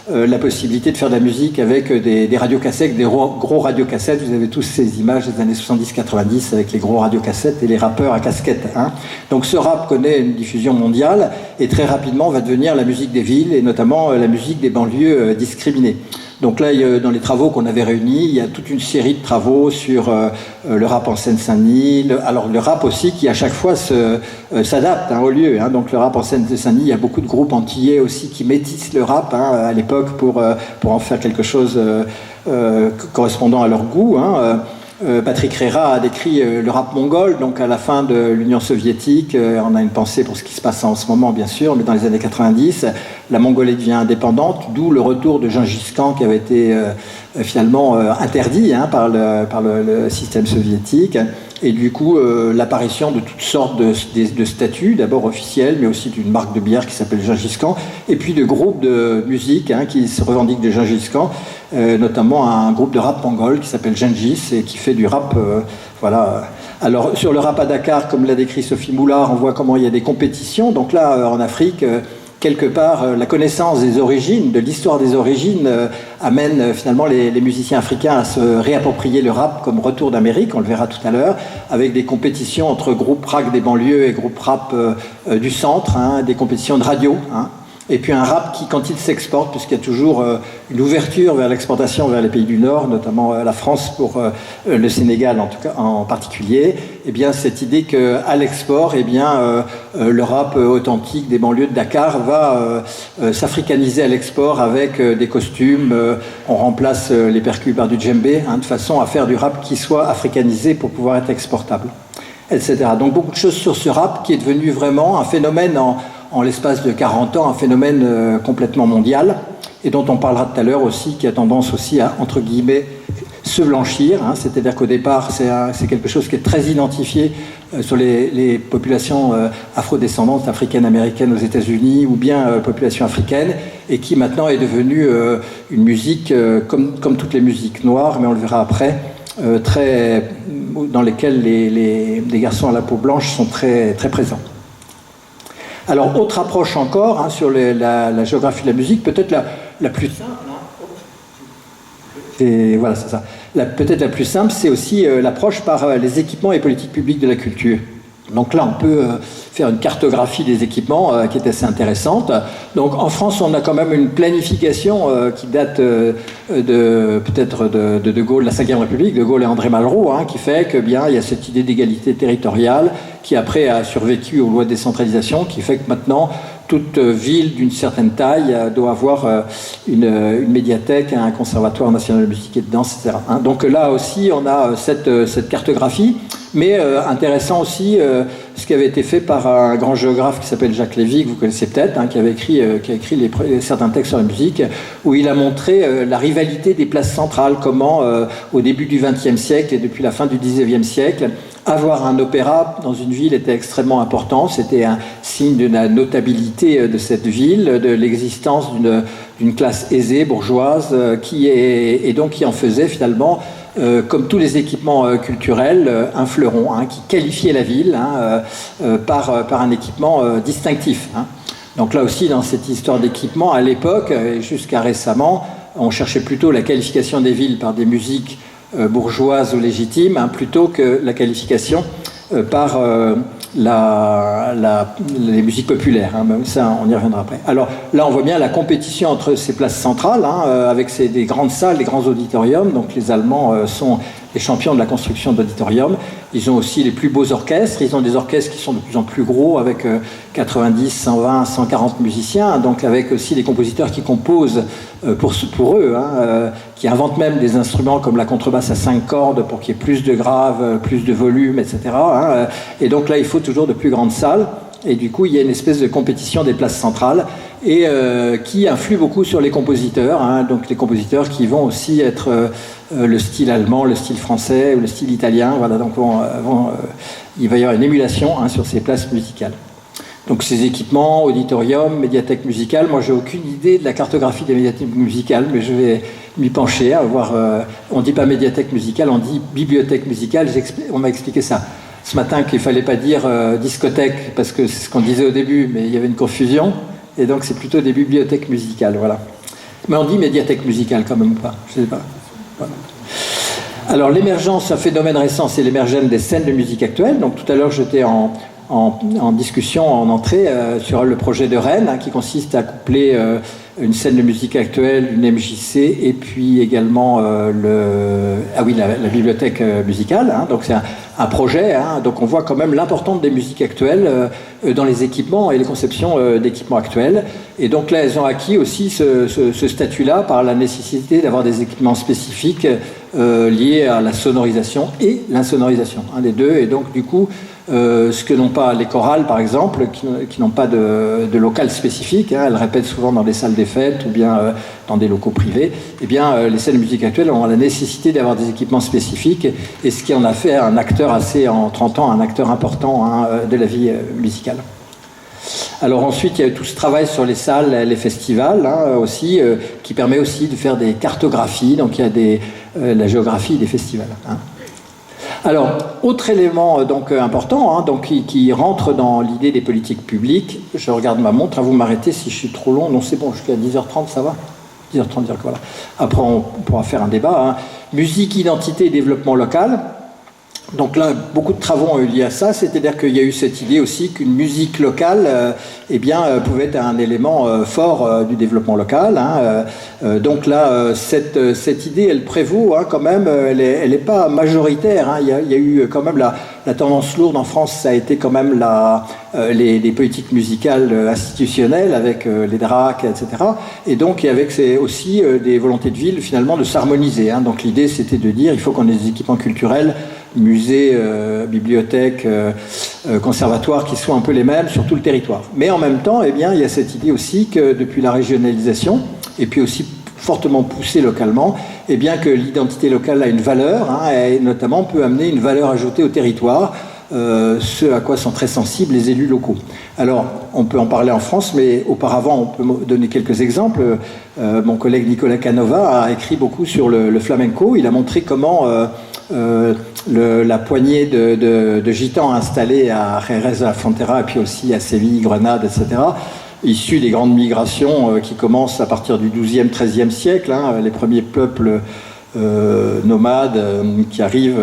Speaker 1: la possibilité de faire de la musique avec des radiocassettes, des gros radiocassettes. Vous avez tous ces images des années 70-90 avec les gros radiocassettes et les rappeurs à casquette, hein. Donc ce rap connaît une diffusion mondiale et très rapidement va devenir la musique des villes et notamment la musique des banlieues discriminées. Donc là, dans les travaux qu'on avait réunis, il y a toute une série de travaux sur le rap en Seine-Saint-Denis. Alors le rap aussi qui à chaque fois s'adapte, hein, au lieu, hein. Donc le rap en Seine-Saint-Denis, il y a beaucoup de groupes antillais aussi qui métissent le rap, hein, à l'époque pour en faire quelque chose correspondant à leur goût, hein. Patrick Rera a décrit le rap mongol, donc à la fin de l'Union soviétique. On a une pensée pour ce qui se passe en ce moment, bien sûr, mais dans les années 90, la Mongolie devient indépendante, d'où le retour de Gengis Khan qui avait été finalement interdit, hein, par le système soviétique. Et du coup, l'apparition de toutes sortes de statuts, d'abord officiels, mais aussi d'une marque de bière qui s'appelle Gengis Khan, et puis de groupes de musique, hein, qui se revendiquent de Gengis Khan, notamment un groupe de rap mongol qui s'appelle Gengis et qui fait du rap, voilà. Alors, sur le rap à Dakar, comme l'a décrit Sophie Moulard, on voit comment il y a des compétitions. Donc là, en Afrique, quelque part, la connaissance des origines, de l'histoire des origines, amène finalement les musiciens africains à se réapproprier le rap comme retour d'Amérique, on le verra tout à l'heure, avec des compétitions entre groupes rap des banlieues et groupes rap du centre, hein, des compétitions de radio, hein. Et puis un rap qui, quand il s'exporte, puisqu'il y a toujours une ouverture vers l'exportation vers les pays du Nord, notamment la France pour le Sénégal en tout cas en particulier, eh bien cette idée qu'à l'export, eh bien le rap authentique des banlieues de Dakar va s'africaniser à l'export avec des costumes, on remplace les percus par du djembé, hein, de façon à faire du rap qui soit africanisé pour pouvoir être exportable, etc. Donc beaucoup de choses sur ce rap qui est devenu vraiment un phénomène en l'espace de 40 ans, un phénomène complètement mondial, et dont on parlera tout à l'heure aussi, qui a tendance aussi à, entre guillemets, se blanchir, hein. C'est-à-dire qu'au départ, c'est quelque chose qui est très identifié sur les populations afrodescendantes, africaines-américaines aux États-Unis, ou bien populations africaines, et qui maintenant est devenue une musique, comme toutes les musiques noires, mais on le verra après, dans lesquelles les garçons à la peau blanche sont très, très présents. Alors, autre approche encore, hein, sur la géographie de la musique, peut-être la plus simple. Hein. Et voilà, c'est ça. peut-être la plus simple, c'est aussi l'approche par les équipements et politiques publiques de la culture. Donc là, on peut faire une cartographie des équipements qui est assez intéressante. Donc en France, on a quand même une planification qui date peut-être de De Gaulle, la Ve République, De Gaulle et André Malraux, qui fait que bien il y a cette idée d'égalité territoriale qui après a survécu aux lois de décentralisation, qui fait que maintenant toute ville d'une certaine taille doit avoir une médiathèque, un conservatoire national de musique et de danse, etc. Donc là aussi, on a cette cartographie, mais intéressant aussi ce qui avait été fait par un grand géographe qui s'appelle Jacques Lévy, que vous connaissez peut-être, qui a écrit certains textes sur la musique, où il a montré la rivalité des places centrales, comment au début du XXe siècle et depuis la fin du XIXe siècle, avoir un opéra dans une ville était extrêmement important. C'était un signe de la notabilité de cette ville, de l'existence d'une classe aisée, bourgeoise, et donc qui en faisait finalement, comme tous les équipements culturels, un fleuron, qui qualifiait la ville par un équipement distinctif. Donc là aussi, dans cette histoire d'équipement, à l'époque, et jusqu'à récemment, on cherchait plutôt la qualification des villes par des musiques bourgeoise ou légitime, plutôt que la qualification par les musiques populaires. Ça, on y reviendra après. Alors là, on voit bien la compétition entre ces places centrales, avec des grandes salles, des grands auditoriums. Donc les Allemands sont les champions de la construction d'auditoriums. Ils ont aussi les plus beaux orchestres. Ils ont des orchestres qui sont de plus en plus gros, avec 90, 120, 140 musiciens. Donc avec aussi des compositeurs qui composent pour eux, qui inventent même des instruments comme la contrebasse à 5 cordes pour qu'il y ait plus de graves, plus de volume, etc. Et donc là, il faut toujours de plus grandes salles. Et du coup, il y a une espèce de compétition des places centrales et qui influe beaucoup sur les compositeurs. Donc les compositeurs qui vont aussi être le style allemand, le style français ou le style italien. Voilà, donc il va y avoir une émulation sur ces places musicales. Donc ces équipements, auditorium, médiathèque musicale. Moi, j'ai aucune idée de la cartographie des médiathèques musicales, mais je vais m'y pencher, à voir. On dit pas médiathèque musicale, on dit bibliothèque musicale. On m'a expliqué ça ce matin qu'il fallait pas dire discothèque parce que c'est ce qu'on disait au début, mais il y avait une confusion. Et donc c'est plutôt des bibliothèques musicales, voilà. Mais on dit médiathèque musicale quand même ou pas, je sais pas. Voilà. Alors l'émergence, un phénomène récent, c'est l'émergence des scènes de musique actuelle. Donc tout à l'heure j'étais en discussion, en entrée sur le projet de Rennes, qui consiste à coupler une scène de musique actuelle, une MJC, et puis également la bibliothèque musicale. Donc c'est un projet, donc on voit quand même l'importance des musiques actuelles dans les équipements et les conceptions d'équipements actuels. Et donc là, elles ont acquis aussi ce statut-là par la nécessité d'avoir des équipements spécifiques liés à la sonorisation et l'insonorisation, les deux. Et donc du coup, ce que n'ont pas les chorales, par exemple, qui n'ont pas de local spécifique, elles répètent souvent dans des salles des fêtes ou bien dans des locaux privés, eh bien, les scènes de musique actuelles ont la nécessité d'avoir des équipements spécifiques, et ce qui en a fait un acteur en 30 ans, un acteur important de la vie musicale. Alors ensuite, il y a tout ce travail sur les salles, les festivals aussi, qui permet aussi de faire des cartographies, donc il y a la géographie des festivals. Alors, autre élément important, qui rentre dans l'idée des politiques publiques, je regarde ma montre, vous m'arrêtez si je suis trop long, non c'est bon, jusqu'à 10h30, ça va 10h30, voilà. Après, on pourra faire un débat. Musique, identité et développement local. Donc là, beaucoup de travaux ont eu lieu à ça, c'est-à-dire qu'il y a eu cette idée aussi qu'une musique locale pouvait être un élément fort du développement local. Donc là, cette idée, elle prévaut quand même, elle n'est pas majoritaire. Il y a eu quand même la tendance lourde en France, ça a été quand même les politiques musicales institutionnelles avec les DRAC, etc. Et donc avec aussi des volontés de ville finalement de s'harmoniser. Donc l'idée, c'était de dire il faut qu'on ait des équipements culturels, musées, bibliothèques, conservatoires qui soient un peu les mêmes sur tout le territoire. Mais en même temps, il y a cette idée aussi que depuis la régionalisation, et puis aussi fortement poussée localement, que l'identité locale a une valeur, et notamment peut amener une valeur ajoutée au territoire, ce à quoi sont très sensibles les élus locaux. Alors, on peut en parler en France, mais auparavant, on peut donner quelques exemples. Mon collègue Nicolas Canova a écrit beaucoup sur le flamenco. Il a montré comment la poignée de gitans installés à Jerez de la Frontera, et puis aussi à Séville, Grenade, etc., issus des grandes migrations qui commencent à partir du XIIe, XIIIe siècle, les premiers peuples nomades qui arrivent,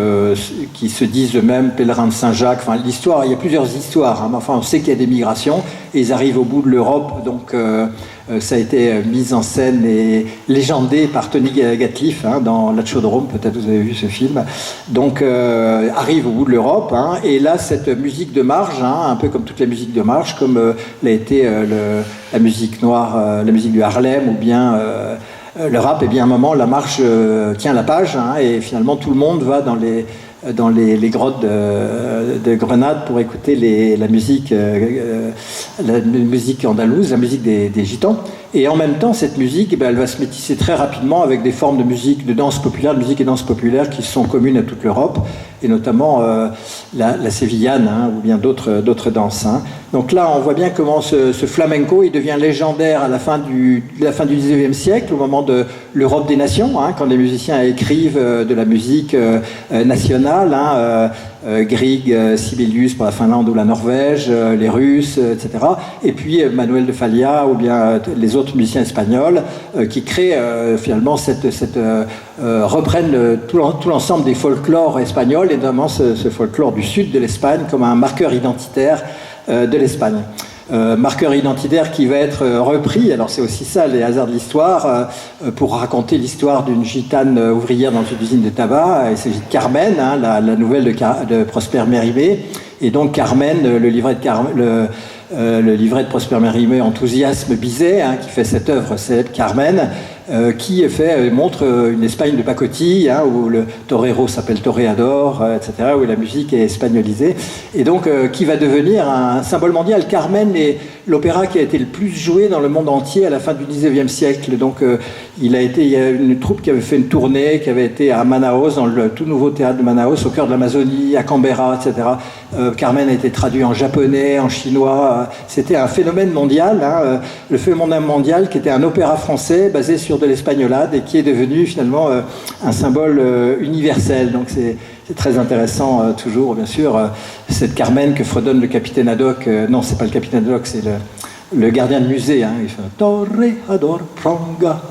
Speaker 1: qui se disent eux-mêmes pèlerins de Saint-Jacques. Enfin, l'histoire, il y a plusieurs histoires. Hein, mais enfin, on sait qu'il y a des migrations et ils arrivent au bout de l'Europe. Donc, ça a été mis en scène et légendé par Tony Gatliff hein, dans La Chaude Rome. Peut-être vous avez vu ce film. Donc, arrive au bout de l'Europe. Hein, et là, cette musique de marge, hein, un peu comme toutes les musiques de marge, comme l'a été la musique noire, la musique du Harlem ou bien le rap, et bien à un moment la marche tient la page hein, et finalement tout le monde va dans les grottes de Grenade pour écouter la musique andalouse, la musique des gitans. Et en même temps, cette musique, elle va se métisser très rapidement avec des formes de musique, de danse populaire, de musique et danse populaire qui sont communes à toute l'Europe, et notamment la sévillane hein, ou bien d'autres danses. Hein. Donc là, on voit bien comment ce flamenco, il devient légendaire à la fin du 19e siècle, au moment de l'Europe des nations, hein, quand les musiciens écrivent de la musique nationale, hein, Grieg, Sibelius pour la Finlande ou la Norvège, les Russes, etc. Et puis Manuel de Falla ou bien les autres musiciens espagnols qui créent finalement reprennent tout l'ensemble des folklores espagnols et notamment ce folklore du sud de l'Espagne comme un marqueur identitaire de l'Espagne. Marqueur identitaire qui va être repris, alors c'est aussi ça les hasards de l'histoire, pour raconter l'histoire d'une gitane ouvrière dans une usine de tabac. Il s'agit de Carmen, hein, la nouvelle de Prosper Mérimée. Et donc Carmen, le livret de Prosper Mérimée, Enthousiasme Bizet, hein, qui fait cette œuvre célèbre Carmen, qui montre une Espagne de pacotille, hein, où le torero s'appelle toreador, etc., où la musique est espagnolisée, et donc qui va devenir un symbole mondial. Carmen est l'opéra qui a été le plus joué dans le monde entier à la fin du 19e siècle. Donc il y a une troupe qui avait fait une tournée, qui avait été à Manaus, dans le tout nouveau théâtre de Manaus, au cœur de l'Amazonie, à Canberra, etc. Carmen a été traduit en japonais, en chinois. C'était un phénomène mondial, hein, le phénomène mondial qui était un opéra français basé sur de l'espagnolade et qui est devenu finalement un symbole universel. Donc c'est très intéressant, toujours, bien sûr, cette Carmen que fredonne le capitaine Haddock. Non, c'est pas le capitaine Haddock, c'est le gardien de musée. Hein, il fait Toreador, pranga.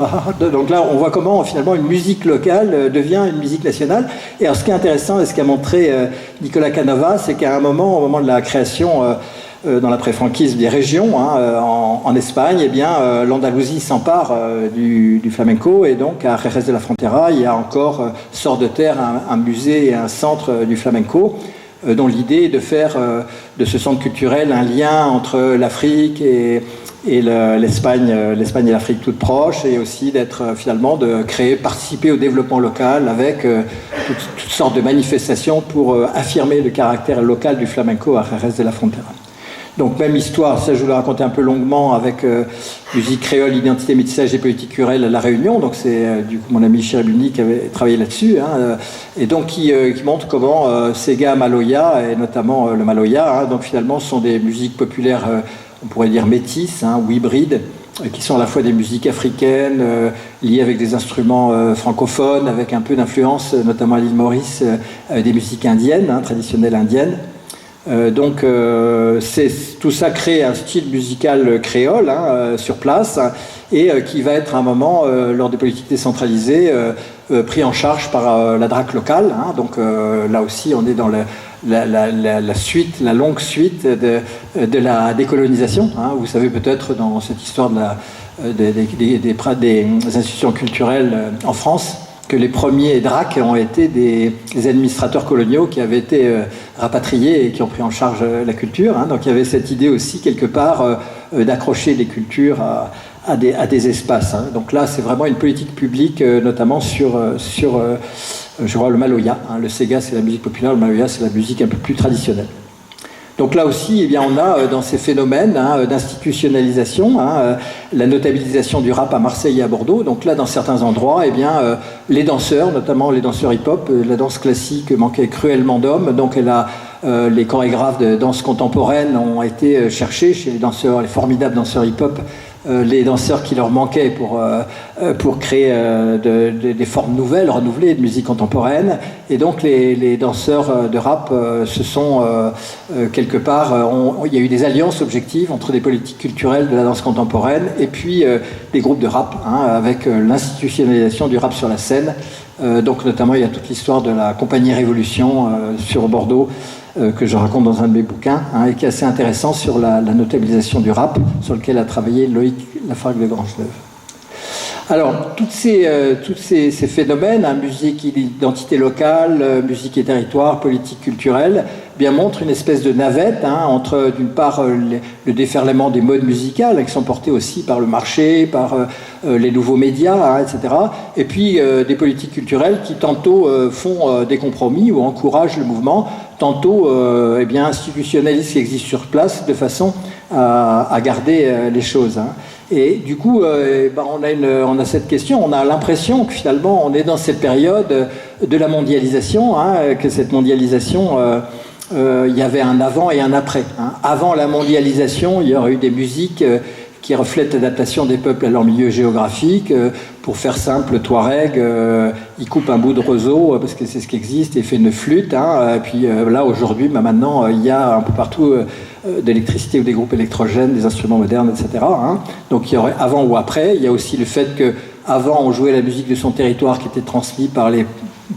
Speaker 1: Donc là, on voit comment finalement une musique locale devient une musique nationale. Et alors, ce qui est intéressant et ce qu'a montré Nicolas Canova, c'est qu'à un moment, au moment de la création dans l'après-franquisme des régions hein, en Espagne, eh bien, l'Andalousie s'empare du flamenco, et donc à Jerez de la Frontera, il y a encore, sort de terre, un musée et un centre du flamenco, dont l'idée est de faire de ce centre culturel un lien entre l'Afrique et l'Espagne et l'Afrique toutes proches, et aussi d'être finalement de participer au développement local avec toutes sortes de manifestations pour affirmer le caractère local du flamenco à Jerez de la Frontera. Donc même histoire, ça je vous l'ai raconté un peu longuement avec musique créole, identité, métissage et politique culturelle à La Réunion. Donc c'est du coup mon ami Chéribuni qui avait travaillé là-dessus, hein, et donc qui montre comment Sega Maloya, et notamment le Maloya, hein, donc finalement sont des musiques populaires, on pourrait dire métisses, hein, ou hybrides, qui sont à la fois des musiques africaines liées avec des instruments francophones, avec un peu d'influence, notamment à l'île Maurice, des musiques indiennes, hein, traditionnelles indiennes. Donc tout ça crée un style musical créole hein, sur place, et qui va être à un moment, lors des politiques décentralisées, pris en charge par la DRAC locale. Hein, donc là aussi on est dans la longue suite de la décolonisation. Hein. Vous savez peut-être dans cette histoire des institutions culturelles en France, que les premiers DRAC ont été des administrateurs coloniaux qui avaient été rapatriés et qui ont pris en charge la culture. Hein. Donc il y avait cette idée aussi, quelque part, d'accrocher les cultures à des espaces. Hein. Donc là, c'est vraiment une politique publique, notamment sur je crois, le Maloya. Hein. Le Sega, c'est la musique populaire, le Maloya, c'est la musique un peu plus traditionnelle. Donc là aussi, eh bien, on a dans ces phénomènes hein, d'institutionnalisation, hein, la notabilisation du rap à Marseille et à Bordeaux. Donc là, dans certains endroits, eh bien, les danseurs, notamment les danseurs hip-hop, la danse classique manquait cruellement d'hommes. Donc les chorégraphes de danse contemporaine ont été cherchés chez les formidables danseurs hip-hop, les danseurs qui leur manquaient pour créer des formes nouvelles, renouvelées de musique contemporaine. Et donc les danseurs de rap se sont quelque part, il y a eu des alliances objectives entre des politiques culturelles de la danse contemporaine et puis des groupes de rap, avec l'institutionnalisation du rap sur la scène. Donc notamment il y a toute l'histoire de la compagnie Révolution sur Bordeaux que je raconte dans un de mes bouquins, et qui est assez intéressant sur la notabilisation du rap, sur lequel a travaillé Loïc Lafargue de Grangeneuve. Alors, tous ces phénomènes, musique, identité locale, musique et territoire, politique culturelle, bien montrent une espèce de navette entre, d'une part, le déferlement des modes musicales, qui sont portés aussi par le marché, par les nouveaux médias, etc. Et puis, des politiques culturelles qui, tantôt, font des compromis ou encouragent le mouvement, tantôt, institutionnalisent ce qui existe sur place, de façon à garder les choses. Et du coup, on a cette question, on a l'impression que finalement on est dans cette période de la mondialisation, que cette mondialisation, il y avait un avant et un après. Avant la mondialisation, il y aurait eu des musiques qui reflètent l'adaptation des peuples à leur milieu géographique. Pour faire simple, le Touareg, il coupe un bout de roseau, parce que c'est ce qui existe, et fait une flûte. Et puis là, aujourd'hui, maintenant, il y a un peu partout d'électricité ou des groupes électrogènes, des instruments modernes, etc. Donc il y aurait avant ou après. Il y a aussi le fait qu'avant, on jouait la musique de son territoire qui était transmise par les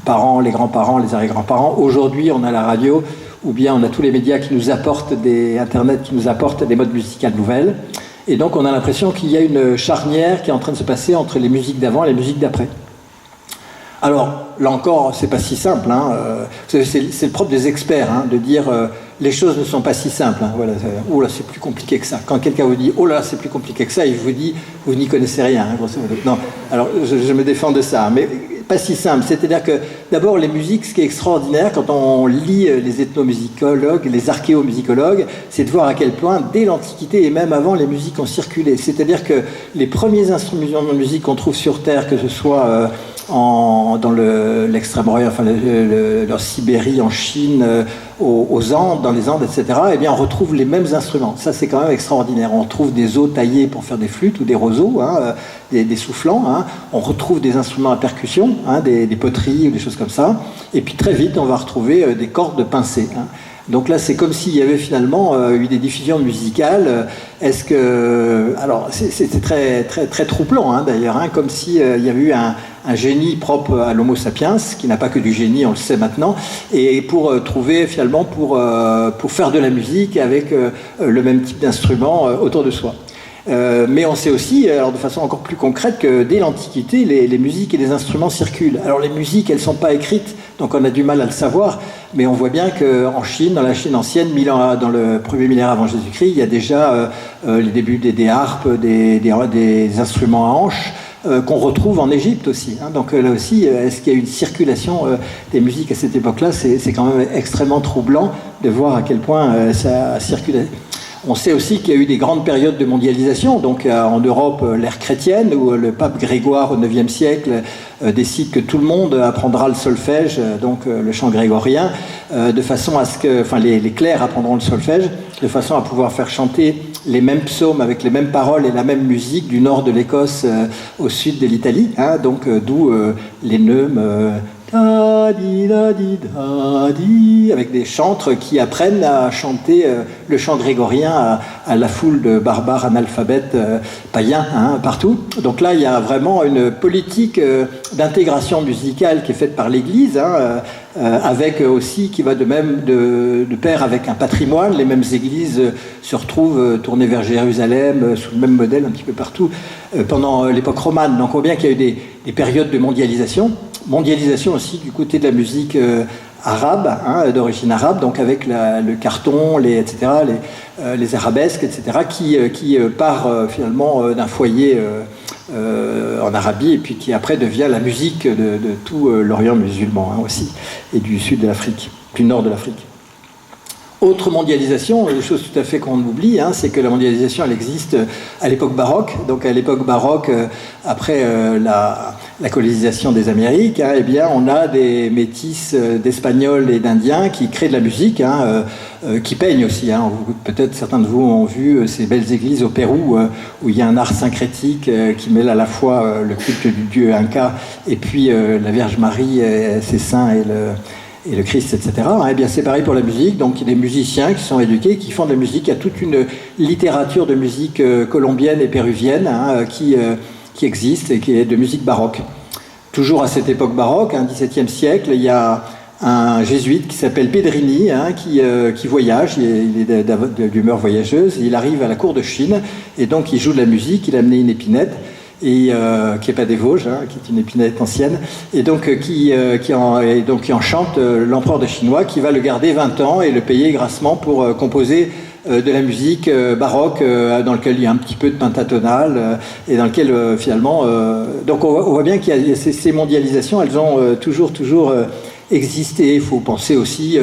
Speaker 1: parents, les grands-parents, les arrière-grands-parents. Aujourd'hui, on a la radio, ou bien on a tous les médias qui nous apportent Internet qui nous apportent des modes musicales nouvelles. Et donc on a l'impression qu'il y a une charnière qui est en train de se passer entre les musiques d'avant et les musiques d'après. Alors, là encore, c'est pas si simple. C'est le propre des experts, de dire les choses ne sont pas si simples. Voilà, oh là, c'est plus compliqué que ça. Quand quelqu'un vous dit oh là, c'est plus compliqué que ça, il vous dit vous n'y connaissez rien. Grosso modo. Non, alors je me défends de ça, mais pas si simple. C'est-à-dire que d'abord les musiques, ce qui est extraordinaire quand on lit les ethnomusicologues, les archéomusicologues, c'est de voir à quel point dès l'Antiquité et même avant les musiques ont circulé. C'est-à-dire que les premiers instruments de musique qu'on trouve sur Terre, que ce soit dans l'extrême-orient, en Sibérie, en Chine, aux Andes, dans les Andes, etc., eh bien on retrouve les mêmes instruments. Ça, c'est quand même extraordinaire. On retrouve des os taillés pour faire des flûtes ou des roseaux, des soufflants. On retrouve des instruments à percussion, des poteries ou des choses comme ça. Et puis très vite, on va retrouver des cordes pincées. Donc là, c'est comme s'il y avait finalement eu des diffusions musicales. Est-ce que... Alors, c'était très, très, très troublant, d'ailleurs, comme s'il y avait eu un génie propre à l'Homo sapiens, qui n'a pas que du génie, on le sait maintenant, et pour trouver, finalement, pour faire de la musique avec le même type d'instrument autour de soi. Mais on sait aussi, alors de façon encore plus concrète, que dès l'Antiquité, les musiques et les instruments circulent. Alors les musiques, elles ne sont pas écrites, donc on a du mal à le savoir, mais on voit bien qu'en Chine, dans la Chine ancienne, dans le premier millénaire avant Jésus-Christ, il y a déjà les débuts des harpes, des instruments à hanches, qu'on retrouve en Égypte aussi. Donc là aussi, est-ce qu'il y a une circulation des musiques à cette époque-là? C'est quand même extrêmement troublant de voir à quel point ça circule. On sait aussi qu'il y a eu des grandes périodes de mondialisation, donc en Europe, l'ère chrétienne, où le pape Grégoire au IXe siècle décide que tout le monde apprendra le solfège, donc le chant grégorien, de façon à ce que, les clercs apprendront le solfège, de façon à pouvoir faire chanter les mêmes psaumes avec les mêmes paroles et la même musique du nord de l'Écosse au sud de l'Italie, donc d'où les neumes... avec des chantres qui apprennent à chanter le chant grégorien à la foule de barbares analphabètes païens partout. Donc là, il y a vraiment une politique d'intégration musicale qui est faite par l'Église, avec aussi, qui va de pair avec un patrimoine. Les mêmes églises se retrouvent tournées vers Jérusalem, sous le même modèle un petit peu partout, pendant l'époque romane. Donc on voit bien qu'il y a eu des périodes de mondialisation aussi du côté de la musique arabe, d'origine arabe, donc avec le carton, etc., les arabesques, etc., qui part finalement d'un foyer en Arabie, et puis qui après devient la musique de tout l'Orient musulman aussi, et du sud de l'Afrique, du nord de l'Afrique. Autre mondialisation, une chose tout à fait qu'on oublie, c'est que la mondialisation, elle existe à l'époque baroque. Donc à l'époque baroque, après la colonisation des Amériques, eh bien, on a des métis d'Espagnols et d'Indiens qui créent de la musique, qui peignent aussi. Peut-être certains de vous ont vu ces belles églises au Pérou où il y a un art syncrétique qui mêle à la fois le culte du dieu Inca et puis la Vierge Marie, et ses saints et le Christ, etc. Eh bien, c'est pareil pour la musique. Donc, il y a des musiciens qui sont éduqués, qui font de la musique. Il y a toute une littérature de musique colombienne et péruvienne qui existe et qui est de musique baroque. Toujours à cette époque baroque, XVIIe siècle, il y a un jésuite qui s'appelle Pedrini, qui voyage, il est d'humeur voyageuse, il arrive à la cour de Chine, et donc il joue de la musique, il a amené une épinette, et qui n'est pas des Vosges, qui est une épinette ancienne, et donc qui enchante l'empereur de Chinois, qui va le garder 20 ans et le payer grassement pour composer de la musique baroque dans lequel il y a un petit peu de pentatonal et dans lequel finalement... donc on voit bien qu'il y a ces mondialisations, elles ont toujours existé. Il faut penser aussi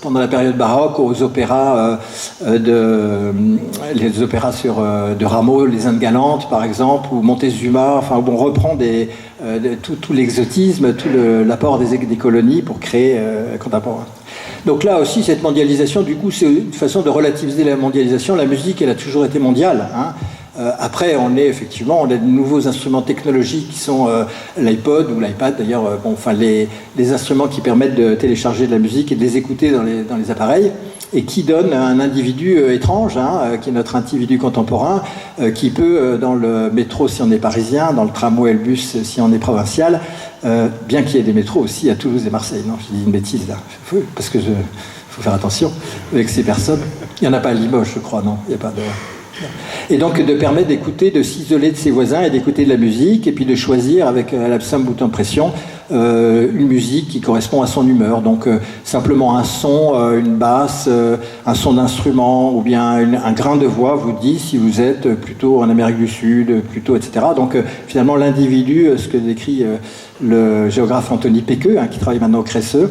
Speaker 1: pendant la période baroque aux opéras les opéras de Rameau, Les Indes galantes par exemple, ou Montezuma, enfin où on reprend tout l'exotisme, tout l'apport des colonies pour créer contemporain. Donc là aussi, cette mondialisation, du coup, c'est une façon de relativiser la mondialisation. La musique, elle a toujours été mondiale. Après, on a de nouveaux instruments technologiques qui sont l'iPod ou l'iPad, d'ailleurs, les instruments qui permettent de télécharger de la musique et de les écouter dans les appareils, et qui donnent un individu étrange, qui est notre individu contemporain, qui peut, dans le métro si on est parisien, dans le tramway et le bus si on est provincial, bien qu'il y ait des métros aussi à Toulouse et Marseille. Non, je dis une bêtise là, parce que faut faire attention avec ces personnes. Il n'y en a pas à Limoges, je crois, non, il n'y a pas de... Et donc de permettre d'écouter, de s'isoler de ses voisins et d'écouter de la musique, et puis de choisir avec l'absent bouton de pression une musique qui correspond à son humeur. Donc simplement un son, une basse, un son d'instrument ou bien un grain de voix vous dit si vous êtes plutôt en Amérique du Sud, plutôt, etc. Donc finalement l'individu, ce que décrit le géographe Anthony Péqueux, qui travaille maintenant au Cresson,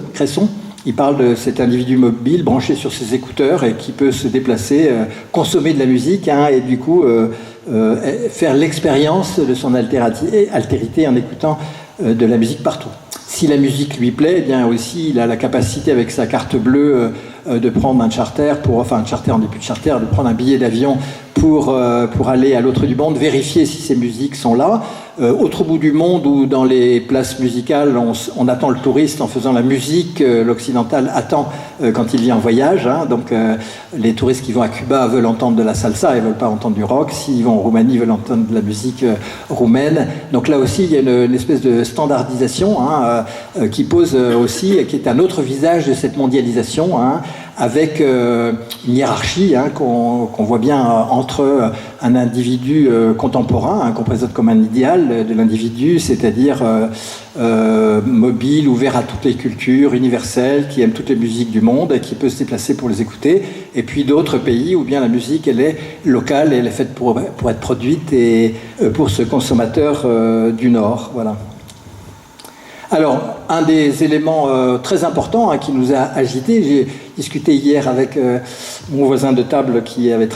Speaker 1: il parle de cet individu mobile branché sur ses écouteurs et qui peut se déplacer, consommer de la musique et du coup faire l'expérience de son altérité en écoutant de la musique partout. Si la musique lui plaît, eh bien aussi il a la capacité avec sa carte bleue de prendre un charter, en début de charter, de prendre un billet d'avion pour aller à l'autre du monde, vérifier si ces musiques sont là. Autre bout du monde où dans les places musicales on attend le touriste en faisant la musique, l'occidental attend quand il vient en voyage, donc les touristes qui vont à Cuba veulent entendre de la salsa, ils veulent pas entendre du rock. S'ils vont en Roumanie, ils veulent entendre de la musique roumaine. Donc là aussi il y a une espèce de standardisation qui pose aussi, qui est un autre visage de cette mondialisation, avec une hiérarchie qu'on voit bien entre un individu contemporain, qu'on présente comme un idéal de l'individu, c'est-à-dire mobile, ouvert à toutes les cultures, universel, qui aime toutes les musiques du monde et qui peut se déplacer pour les écouter, et puis d'autres pays où bien la musique elle est locale et elle est faite pour être produite et pour ce consommateur du Nord. Voilà. Alors, un des éléments très importants qui nous a agités, j'ai discuté hier avec mon voisin de table qui avait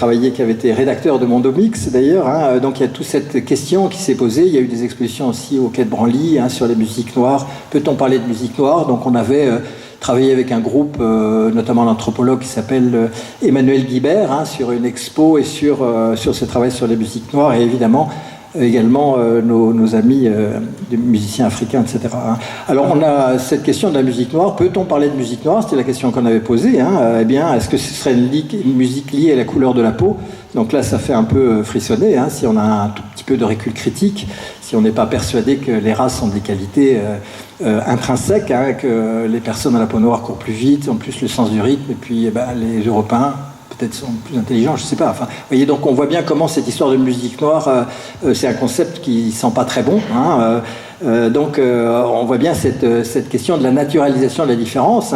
Speaker 1: été rédacteur de Mondomix d'ailleurs, donc il y a toute cette question qui s'est posée. Il y a eu des expositions aussi au Quai de Branly sur les musiques noires. Peut-on parler de musique noire? Donc on avait travaillé avec un groupe, notamment l'anthropologue qui s'appelle Emmanuel Guibert, sur une expo et sur ce travail sur les musiques noires, et également nos amis des musiciens africains, etc. Alors on a cette question de la musique noire. Peut-on parler de musique noire? C'était la question qu'on avait posée. Eh bien, est-ce que ce serait une musique liée à la couleur de la peau? Donc là, ça fait un peu frissonner, si on a un tout petit peu de recul critique, si on n'est pas persuadé que les races ont des qualités intrinsèques, que les personnes à la peau noire courent plus vite, ont plus le sens du rythme, et puis les Européens peut-être sont plus intelligents, je ne sais pas. Enfin, vous voyez, donc on voit bien comment cette histoire de musique noire, c'est un concept qui sent pas très bon. Donc on voit bien cette question de la naturalisation de la différence,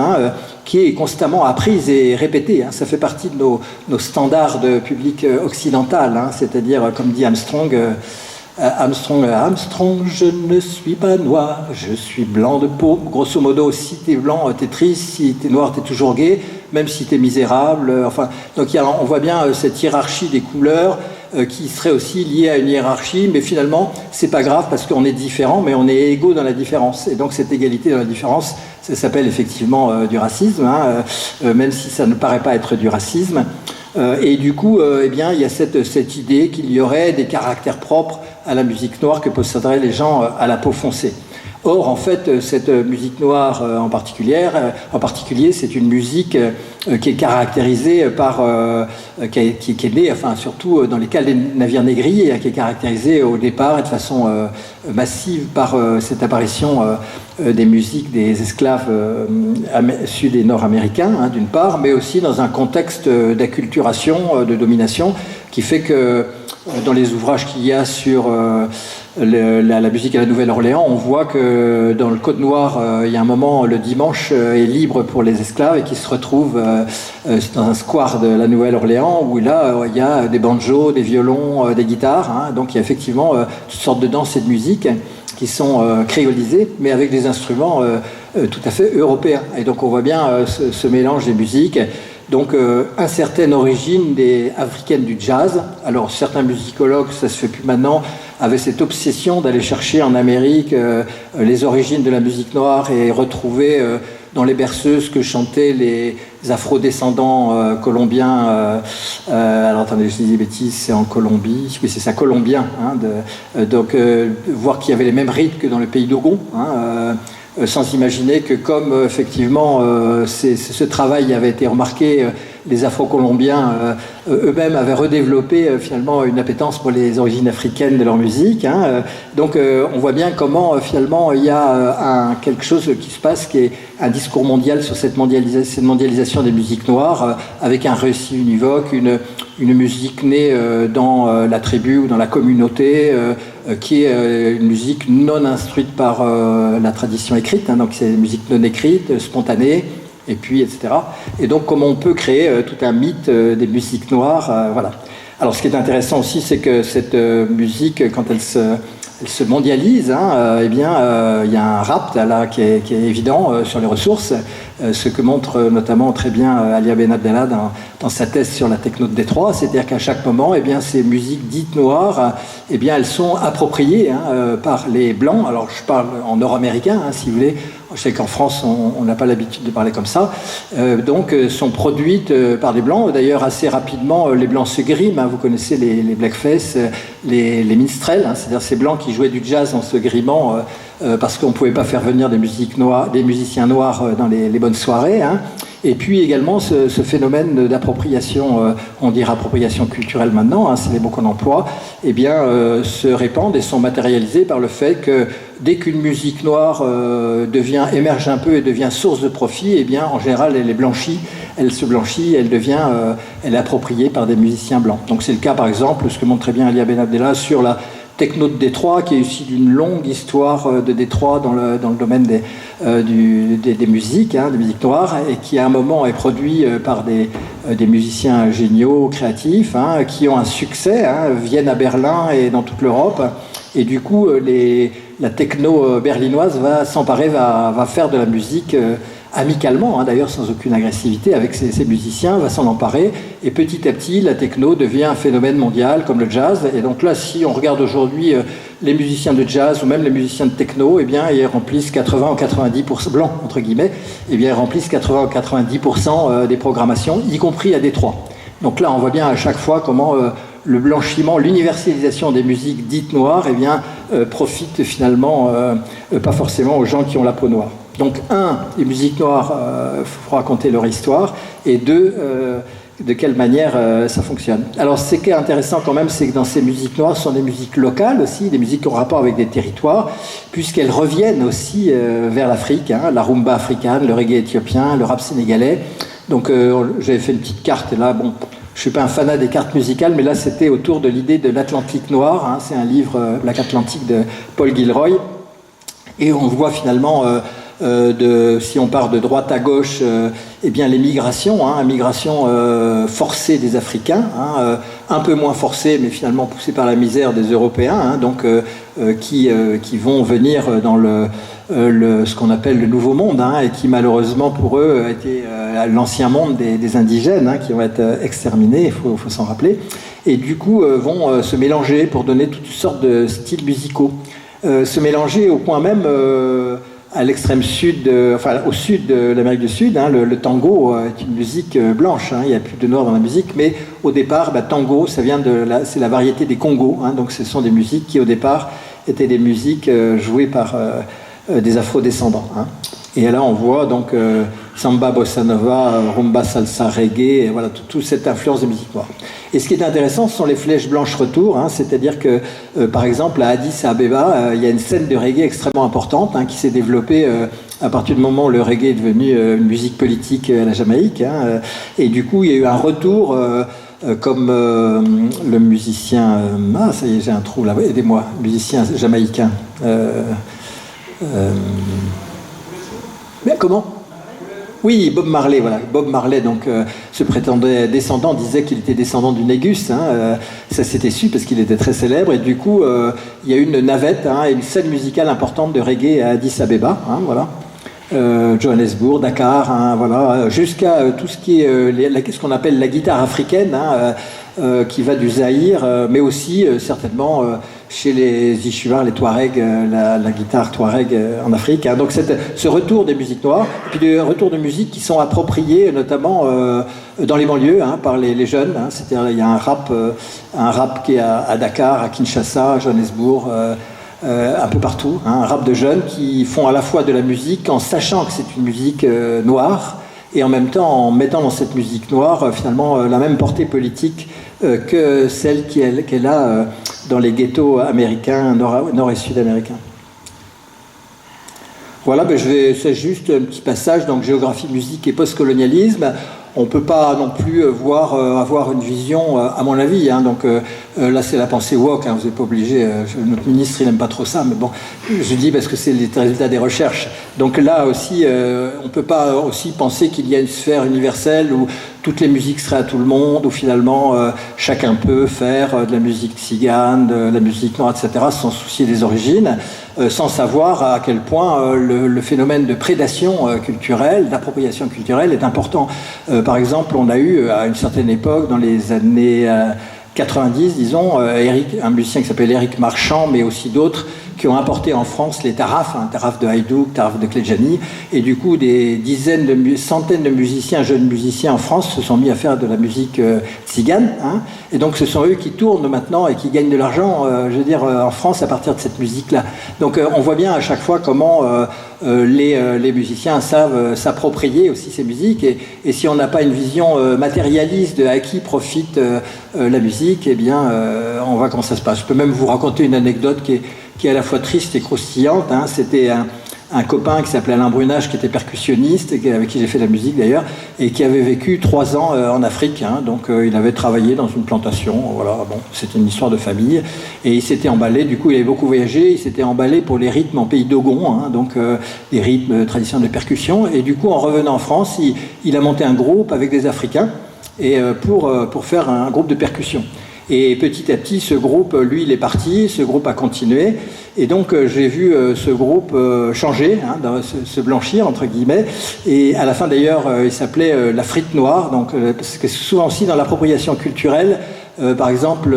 Speaker 1: qui est constamment apprise et répétée. Ça fait partie de nos standards de public occidental, c'est-à-dire, comme dit Armstrong, je ne suis pas noir, je suis blanc de peau. Grosso modo, si t'es blanc, t'es triste, si t'es noir, t'es toujours gay. même si tu es misérable. Enfin, donc on voit bien cette hiérarchie des couleurs qui serait aussi liée à une hiérarchie, mais finalement, c'est pas grave parce qu'on est différent, mais on est égaux dans la différence. Et donc cette égalité dans la différence, ça s'appelle effectivement du racisme, hein, même si ça ne paraît pas être du racisme. Et du coup, eh bien, il y a cette idée qu'il y aurait des caractères propres à la musique noire que posséderaient les gens à la peau foncée. Or, en fait, cette musique noire en particulier, c'est une musique qui est caractérisée par, qui est née, enfin, surtout dans les cas des navires négriers, qui est caractérisée au départ et de façon massive par cette apparition des musiques des esclaves sud- et nord-américains, hein, d'une part, mais aussi dans un contexte d'acculturation, de domination, qui fait que dans les ouvrages qu'il y a sur la musique à la Nouvelle-Orléans, on voit que dans le Code Noir, il y a un moment, le dimanche est libre pour les esclaves et qui se retrouvent dans un square de la Nouvelle-Orléans où là, il y a des banjos, des violons, des guitares. Hein, donc il y a effectivement toutes sortes de danses et de musique qui sont créolisées, mais avec des instruments tout à fait européens. Et donc on voit bien ce mélange des musiques. Donc, incertaine origine africaine du jazz. Alors, certains musicologues, ça se fait plus maintenant, avaient cette obsession d'aller chercher en Amérique les origines de la musique noire et retrouver dans les berceuses que chantaient les afro-descendants colombiens. Alors, attendez, je dis des bêtises, c'est en Colombie. Oui, c'est ça, colombien. Hein, donc, voir qu'il y avait les mêmes rythmes que dans le pays d'Ogon. Hein, sans imaginer que comme effectivement ce travail avait été remarqué, les Afro-Colombiens eux-mêmes avaient redéveloppé finalement une appétence pour les origines africaines de leur musique. Hein. Donc on voit bien comment finalement il y a quelque chose qui se passe, qui est un discours mondial sur cette mondialisation des musiques noires, avec un récit univoque, une musique née dans la tribu ou dans la communauté, qui est une musique non instruite par la tradition écrite, hein, donc c'est une musique non écrite, spontanée, et puis etc. Et donc comment on peut créer tout un mythe des musiques noires, voilà. Alors ce qui est intéressant aussi, c'est que cette musique, quand elle se mondialise, hein, eh bien, il y a un rapt là qui est évident sur les ressources, ce que montre notamment très bien Alia Ben Abdallah dans sa thèse sur la techno de Détroit, c'est-à-dire qu'à chaque moment, eh bien, ces musiques dites noires, eh bien, elles sont appropriées par les Blancs. Alors je parle en nord-américain, hein, si vous voulez. Je sais qu'en France, on n'a pas l'habitude de parler comme ça. Donc, sont produites par des Blancs. D'ailleurs, assez rapidement, les Blancs se griment. Hein. Vous connaissez les blackface, les minstrels, hein, c'est-à-dire ces Blancs qui jouaient du jazz en se grimant parce qu'on ne pouvait pas faire venir des musiciens noirs dans les bonnes soirées. Hein. Et puis également ce phénomène d'appropriation, on dirait appropriation culturelle maintenant, hein, c'est les mots qu'on emploie, eh bien, se répandent et sont matérialisés par le fait que dès qu'une musique noire émerge un peu et devient source de profit, eh bien, en général, elle est blanchie, elle se blanchit, elle est appropriée par des musiciens blancs. Donc c'est le cas, par exemple, ce que montre très bien Alia Ben Abdallah sur la techno de Détroit, qui est aussi d'une longue histoire de Détroit dans le domaine des musiques, hein, des musiques noires, et qui à un moment est produit par des musiciens géniaux, créatifs, hein, qui ont un succès, hein, viennent à Berlin et dans toute l'Europe, et du coup la techno berlinoise va s'emparer, va faire de la musique amicalement, hein, d'ailleurs sans aucune agressivité, avec ces musiciens, va s'en emparer, et petit à petit, la techno devient un phénomène mondial, comme le jazz. Et donc là, si on regarde aujourd'hui les musiciens de jazz, ou même les musiciens de techno, eh bien, ils remplissent 80 ou 90%, blancs, entre guillemets, eh bien, ils remplissent 80 ou 90% des programmations, y compris à Détroit. Donc là, on voit bien à chaque fois comment le blanchiment, l'universalisation des musiques dites noires, eh bien, profite finalement pas forcément aux gens qui ont la peau noire. Donc, les musiques noires, faut raconter leur histoire, et deux, de quelle manière ça fonctionne. Alors, ce qui est intéressant quand même, c'est que dans ces musiques noires, ce sont des musiques locales aussi, des musiques qui ont rapport avec des territoires, puisqu'elles reviennent aussi vers l'Afrique, hein, la rumba africaine, le reggae éthiopien, le rap sénégalais. Donc, j'avais fait une petite carte, et là, bon, je ne suis pas un fanat des cartes musicales, mais là, c'était autour de l'idée de l'Atlantique noir, hein, c'est un livre, Black Atlantic, de Paul Gilroy, et on voit finalement si on part de droite à gauche, eh bien les migrations, migration forcée des Africains, un peu moins forcée, mais finalement poussée par la misère des Européens, qui vont venir dans ce qu'on appelle le Nouveau Monde, et qui malheureusement pour eux a été l'ancien monde des indigènes, qui vont être exterminés, il faut s'en rappeler, et du coup vont se mélanger pour donner toutes sortes de styles musicaux. Se mélanger au point même à l'extrême sud, au sud de l'Amérique du Sud, le tango est une musique blanche, il n'y a plus de noir dans la musique, mais au départ, tango, ça vient c'est la variété des Congos, donc ce sont des musiques qui au départ étaient des musiques jouées par des afro-descendants. Et là, on voit donc samba, bossa nova, rumba, salsa, reggae, et voilà, toute cette influence des musiques noires. Et ce qui est intéressant, ce sont les flèches blanches retour, c'est-à-dire que, par exemple, à Addis Abeba, il y a une scène de reggae extrêmement importante qui s'est développée à partir du moment où le reggae est devenu une musique politique à la Jamaïque. Et du coup, il y a eu un retour, comme le musicien... ça y est, j'ai un trou là, aidez-moi, musicien jamaïcain. Mais comment ? Oui, Bob Marley, voilà. Bob Marley, donc, se prétendait descendant, disait qu'il était descendant du Négus. Ça s'était su parce qu'il était très célèbre. Et du coup, il y a eu une navette, une scène musicale importante de reggae à Addis Abeba, voilà. Johannesburg, Dakar, voilà, jusqu'à tout ce qui est ce qu'on appelle la guitare africaine, qui va du Zaïre, mais aussi certainement chez les Ishuars, les Touaregs, la guitare Touareg en Afrique. Donc ce retour des musiques noires, et puis des retours de musique qui sont appropriés notamment dans les banlieues par les jeunes. C'est-à-dire il y a un rap qui est à Dakar, à Kinshasa, à Johannesburg, un peu partout, un rap de jeunes qui font à la fois de la musique en sachant que c'est une musique noire, et en même temps en mettant dans cette musique noire finalement la même portée politique que celle qu'elle a dans les ghettos américains, nord et sud-américains. Voilà, c'est juste un petit passage, donc géographie, musique et postcolonialisme. On ne peut pas non plus avoir une vision, à mon avis. Donc là, c'est la pensée woke, vous n'êtes pas obligé. Notre ministre, il n'aime pas trop ça, mais bon, je dis parce que c'est les résultats des recherches. Donc là aussi, on ne peut pas aussi penser qu'il y a une sphère universelle où toutes les musiques seraient à tout le monde, où finalement chacun peut faire de la musique tzigane, de la musique noire, etc., sans soucier des origines, sans savoir à quel point le phénomène de prédation culturelle, d'appropriation culturelle est important. Par exemple, on a eu à une certaine époque, dans les années 90, disons, un musicien qui s'appelle Éric Marchand, mais aussi d'autres, qui ont importé en France les tarafs, taraf de Haïdouk, taraf de Klejani, et du coup des centaines de musiciens, jeunes musiciens en France se sont mis à faire de la musique tzigane, et donc ce sont eux qui tournent maintenant et qui gagnent de l'argent, en France à partir de cette musique-là. Donc on voit bien à chaque fois comment les musiciens savent s'approprier aussi ces musiques, et si on n'a pas une vision matérialiste de à qui profite la musique, eh bien on voit comment ça se passe. Je peux même vous raconter une anecdote qui est à la fois triste et croustillante. C'était un copain qui s'appelait Alain Brunage, qui était percussionniste, avec qui j'ai fait de la musique d'ailleurs, et qui avait vécu 3 ans en Afrique. Donc il avait travaillé dans une plantation. Voilà, bon, c'était une histoire de famille. Et il s'était emballé, du coup il avait beaucoup voyagé, il s'était emballé pour les rythmes en pays Dogon, donc les rythmes traditionnels de percussion. Et du coup, en revenant en France, il a monté un groupe avec des Africains et pour faire un groupe de percussion. Et petit à petit, ce groupe, lui, il est parti, ce groupe a continué. Et donc, j'ai vu ce groupe changer, se blanchir, entre guillemets. Et à la fin, d'ailleurs, il s'appelait La Frite Noire. Donc, parce que souvent aussi, dans l'appropriation culturelle, par exemple...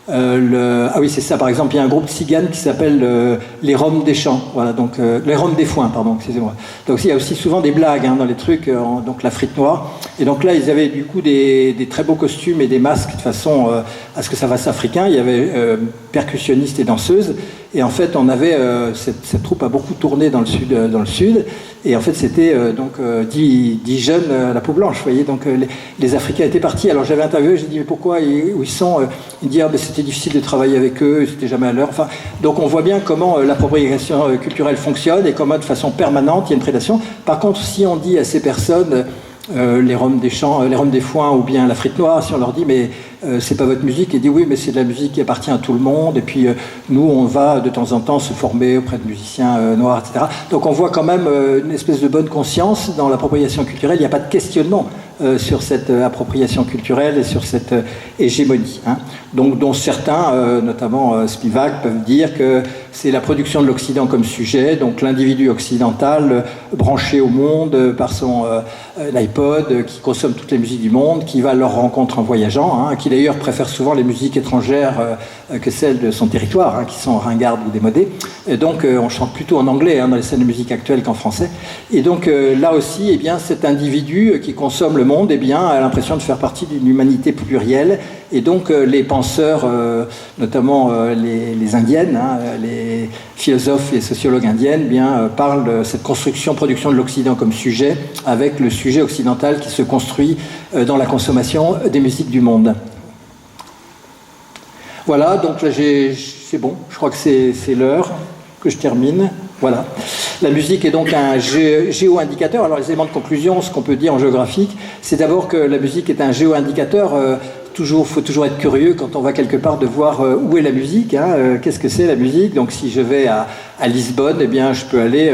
Speaker 1: oui, c'est ça, par exemple, il y a un groupe tzigane qui s'appelle les Roms des Champs, voilà, donc les Roms des Foins, pardon, excusez-moi. Donc il y a aussi souvent des blagues dans les trucs, donc la frite noire. Et donc là, ils avaient du coup des très beaux costumes et des masques de façon à ce que ça fasse africain. Il y avait percussionnistes et danseuses. Et en fait, on avait cette troupe a beaucoup tourné dans le sud. Et en fait, c'était 10 jeunes à la peau blanche, vous voyez. Donc les Africains étaient partis. Alors j'avais interviewé, j'ai dit mais pourquoi où ils sont? Il dit c'était difficile de travailler avec eux, c'était jamais à l'heure. Enfin, donc on voit bien comment l'appropriation culturelle fonctionne et comment de façon permanente il y a une prédation. Par contre, si on dit à ces personnes les Roms des Champs, les Roms des Foins ou bien la Frite Noire, si on leur dit mais c'est pas votre musique, ils disent oui mais c'est de la musique qui appartient à tout le monde, et puis nous on va de temps en temps se former auprès de musiciens noirs, etc. Donc on voit quand même une espèce de bonne conscience dans l'appropriation culturelle, il n'y a pas de questionnement sur cette appropriation culturelle et sur cette hégémonie, hein. Donc, dont certains, notamment Spivak, peuvent dire que c'est la production de l'Occident comme sujet, donc l'individu occidental branché au monde par son iPod, qui consomme toutes les musiques du monde, qui va à leur rencontre en voyageant, hein, qui d'ailleurs préfère souvent les musiques étrangères que celles de son territoire, hein, qui sont ringardes ou démodées. Et donc on chante plutôt en anglais, hein, dans les scènes de musique actuelles qu'en français. Et donc là aussi, eh bien, cet individu qui consomme le monde, eh bien, a l'impression de faire partie d'une humanité plurielle. Et donc les penseurs, notamment les indiennes, hein, les philosophes et sociologues indiennes, eh bien, parlent de cette production de l'Occident comme sujet, avec le sujet occidental qui se construit dans la consommation des musiques du monde. Voilà, donc là c'est bon, je crois que c'est l'heure que je termine. Voilà. La musique est donc un géo-indicateur. Alors les éléments de conclusion, ce qu'on peut dire en géographique, c'est d'abord que la musique est un géo-indicateur. Faut toujours être curieux quand on va quelque part de voir où est la musique, hein, qu'est-ce que c'est la musique. Donc si je vais à Lisbonne, eh bien je peux aller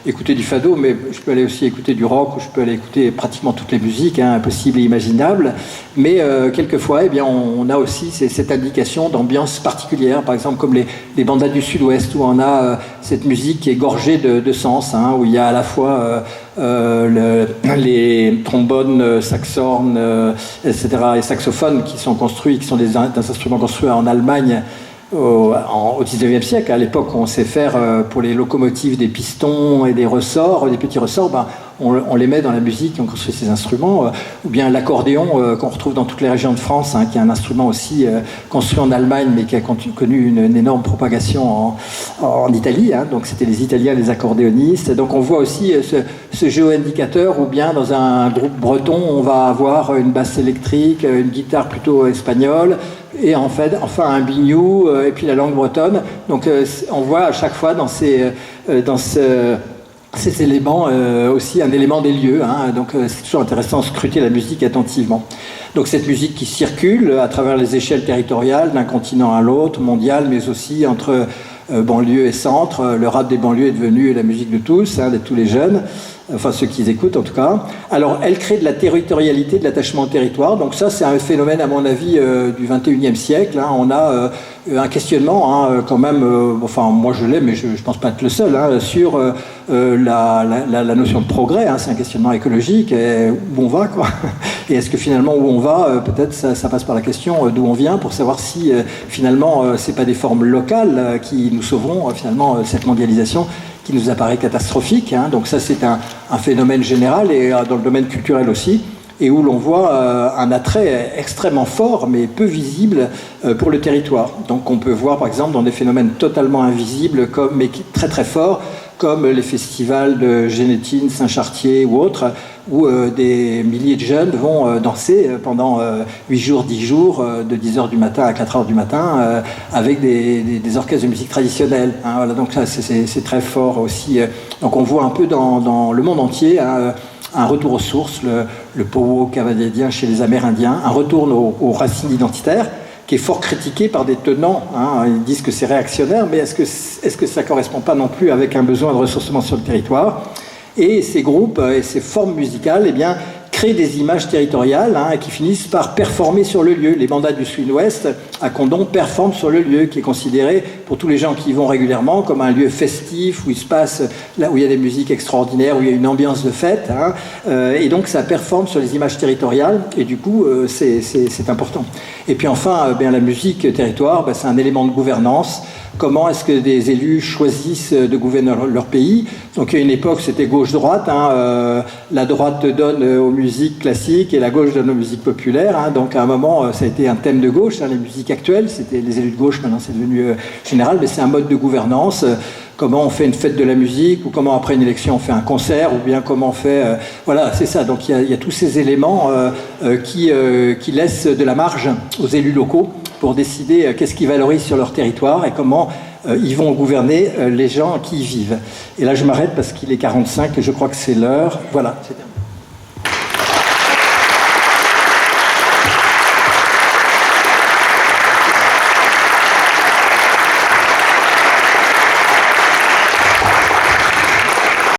Speaker 1: écouter du fado, mais je peux aller aussi écouter du rock, ou je peux aller écouter pratiquement toutes les musiques, hein, possibles et imaginables. Mais quelquefois, eh bien on a aussi cette indication d'ambiance particulière, par exemple comme les bandades du Sud-Ouest, où on a cette musique qui est gorgée de sens, hein, où il y a à la fois les trombones, saxhorns, etc., et saxophones qui sont des instruments construits en Allemagne au XIXe siècle, à l'époque où on sait faire pour les locomotives des pistons et des ressorts, des petits ressorts, ben, on les met dans la musique, on construit ces instruments, ou bien l'accordéon qu'on retrouve dans toutes les régions de France, hein, qui est un instrument aussi construit en Allemagne, mais qui a connu une énorme propagation en Italie, hein, donc c'était les Italiens, les accordéonistes. Donc on voit aussi ce géo-indicateur, ou bien dans un groupe breton, on va avoir une basse électrique, une guitare plutôt espagnole, et en fait, enfin un biniou, et puis la langue bretonne. Donc on voit à chaque fois dans ces éléments aussi un élément des lieux, hein. Donc c'est toujours intéressant de scruter la musique attentivement. Donc cette musique qui circule à travers les échelles territoriales d'un continent à l'autre, mondial, mais aussi entre banlieue et centre. Le rap des banlieues est devenu la musique de tous, hein, de tous les jeunes, enfin ceux qui écoutent en tout cas. Alors elle crée de la territorialité, de l'attachement au territoire, donc ça c'est un phénomène à mon avis du 21e siècle, hein. On a un questionnement, hein, quand même, enfin moi je l'ai mais je pense pas être le seul, hein, sur la notion de progrès, hein. C'est un questionnement écologique, et où on va quoi. Et est-ce que finalement où on va, peut-être ça passe par la question d'où on vient, pour savoir si finalement c'est pas des formes locales qui nous sauveront finalement cette mondialisation qui nous apparaît catastrophique, hein. Donc ça c'est un phénomène général, et dans le domaine culturel aussi, et où l'on voit un attrait extrêmement fort mais peu visible pour le territoire. Donc on peut voir par exemple dans des phénomènes totalement invisibles mais très très forts, comme les festivals de Génétine, Saint-Chartier ou autres, où des milliers de jeunes vont danser pendant 8 jours, 10 jours, de 10h du matin à 4h du matin, avec des orchestres de musique traditionnelle, hein. Voilà, donc ça c'est très fort aussi. Donc on voit un peu dans le monde entier, hein, un retour aux sources, le powwow canadien chez les Amérindiens, un retour aux racines identitaires, qui est fort critiqué par des tenants, hein. Ils disent que c'est réactionnaire, mais est-ce que ça ne correspond pas non plus avec un besoin de ressourcement sur le territoire? Et ces groupes et ces formes musicales, eh bien, créent des images territoriales, hein, qui finissent par performer sur le lieu. Les bandades du Sud-Ouest à Condom performent sur le lieu, qui est considéré pour tous les gens qui y vont régulièrement comme un lieu festif où il se passe, là où il y a des musiques extraordinaires, où il y a une ambiance de fête, hein, et donc ça performe sur les images territoriales, et du coup c'est important. Et puis enfin, bien, la musique territoire, c'est un élément de gouvernance. Comment est-ce que des élus choisissent de gouverner leur pays? Donc à une époque c'était gauche-droite, hein, la droite donne aux musiques classiques et la gauche donne aux musiques populaires, hein. Donc à un moment ça a été un thème de gauche, hein, les musiques actuelles, c'était les élus de gauche, maintenant c'est devenu général, mais c'est un mode de gouvernance. Comment on fait une fête de la musique, ou comment après une élection on fait un concert, ou bien comment on fait... voilà, c'est ça. Donc il y a tous ces éléments qui laissent de la marge aux élus locaux pour décider qu'est-ce qu'ils valorisent sur leur territoire et comment ils vont gouverner les gens qui y vivent. Et là je m'arrête parce qu'il est 45 et je crois que c'est l'heure. Voilà, c'est bien.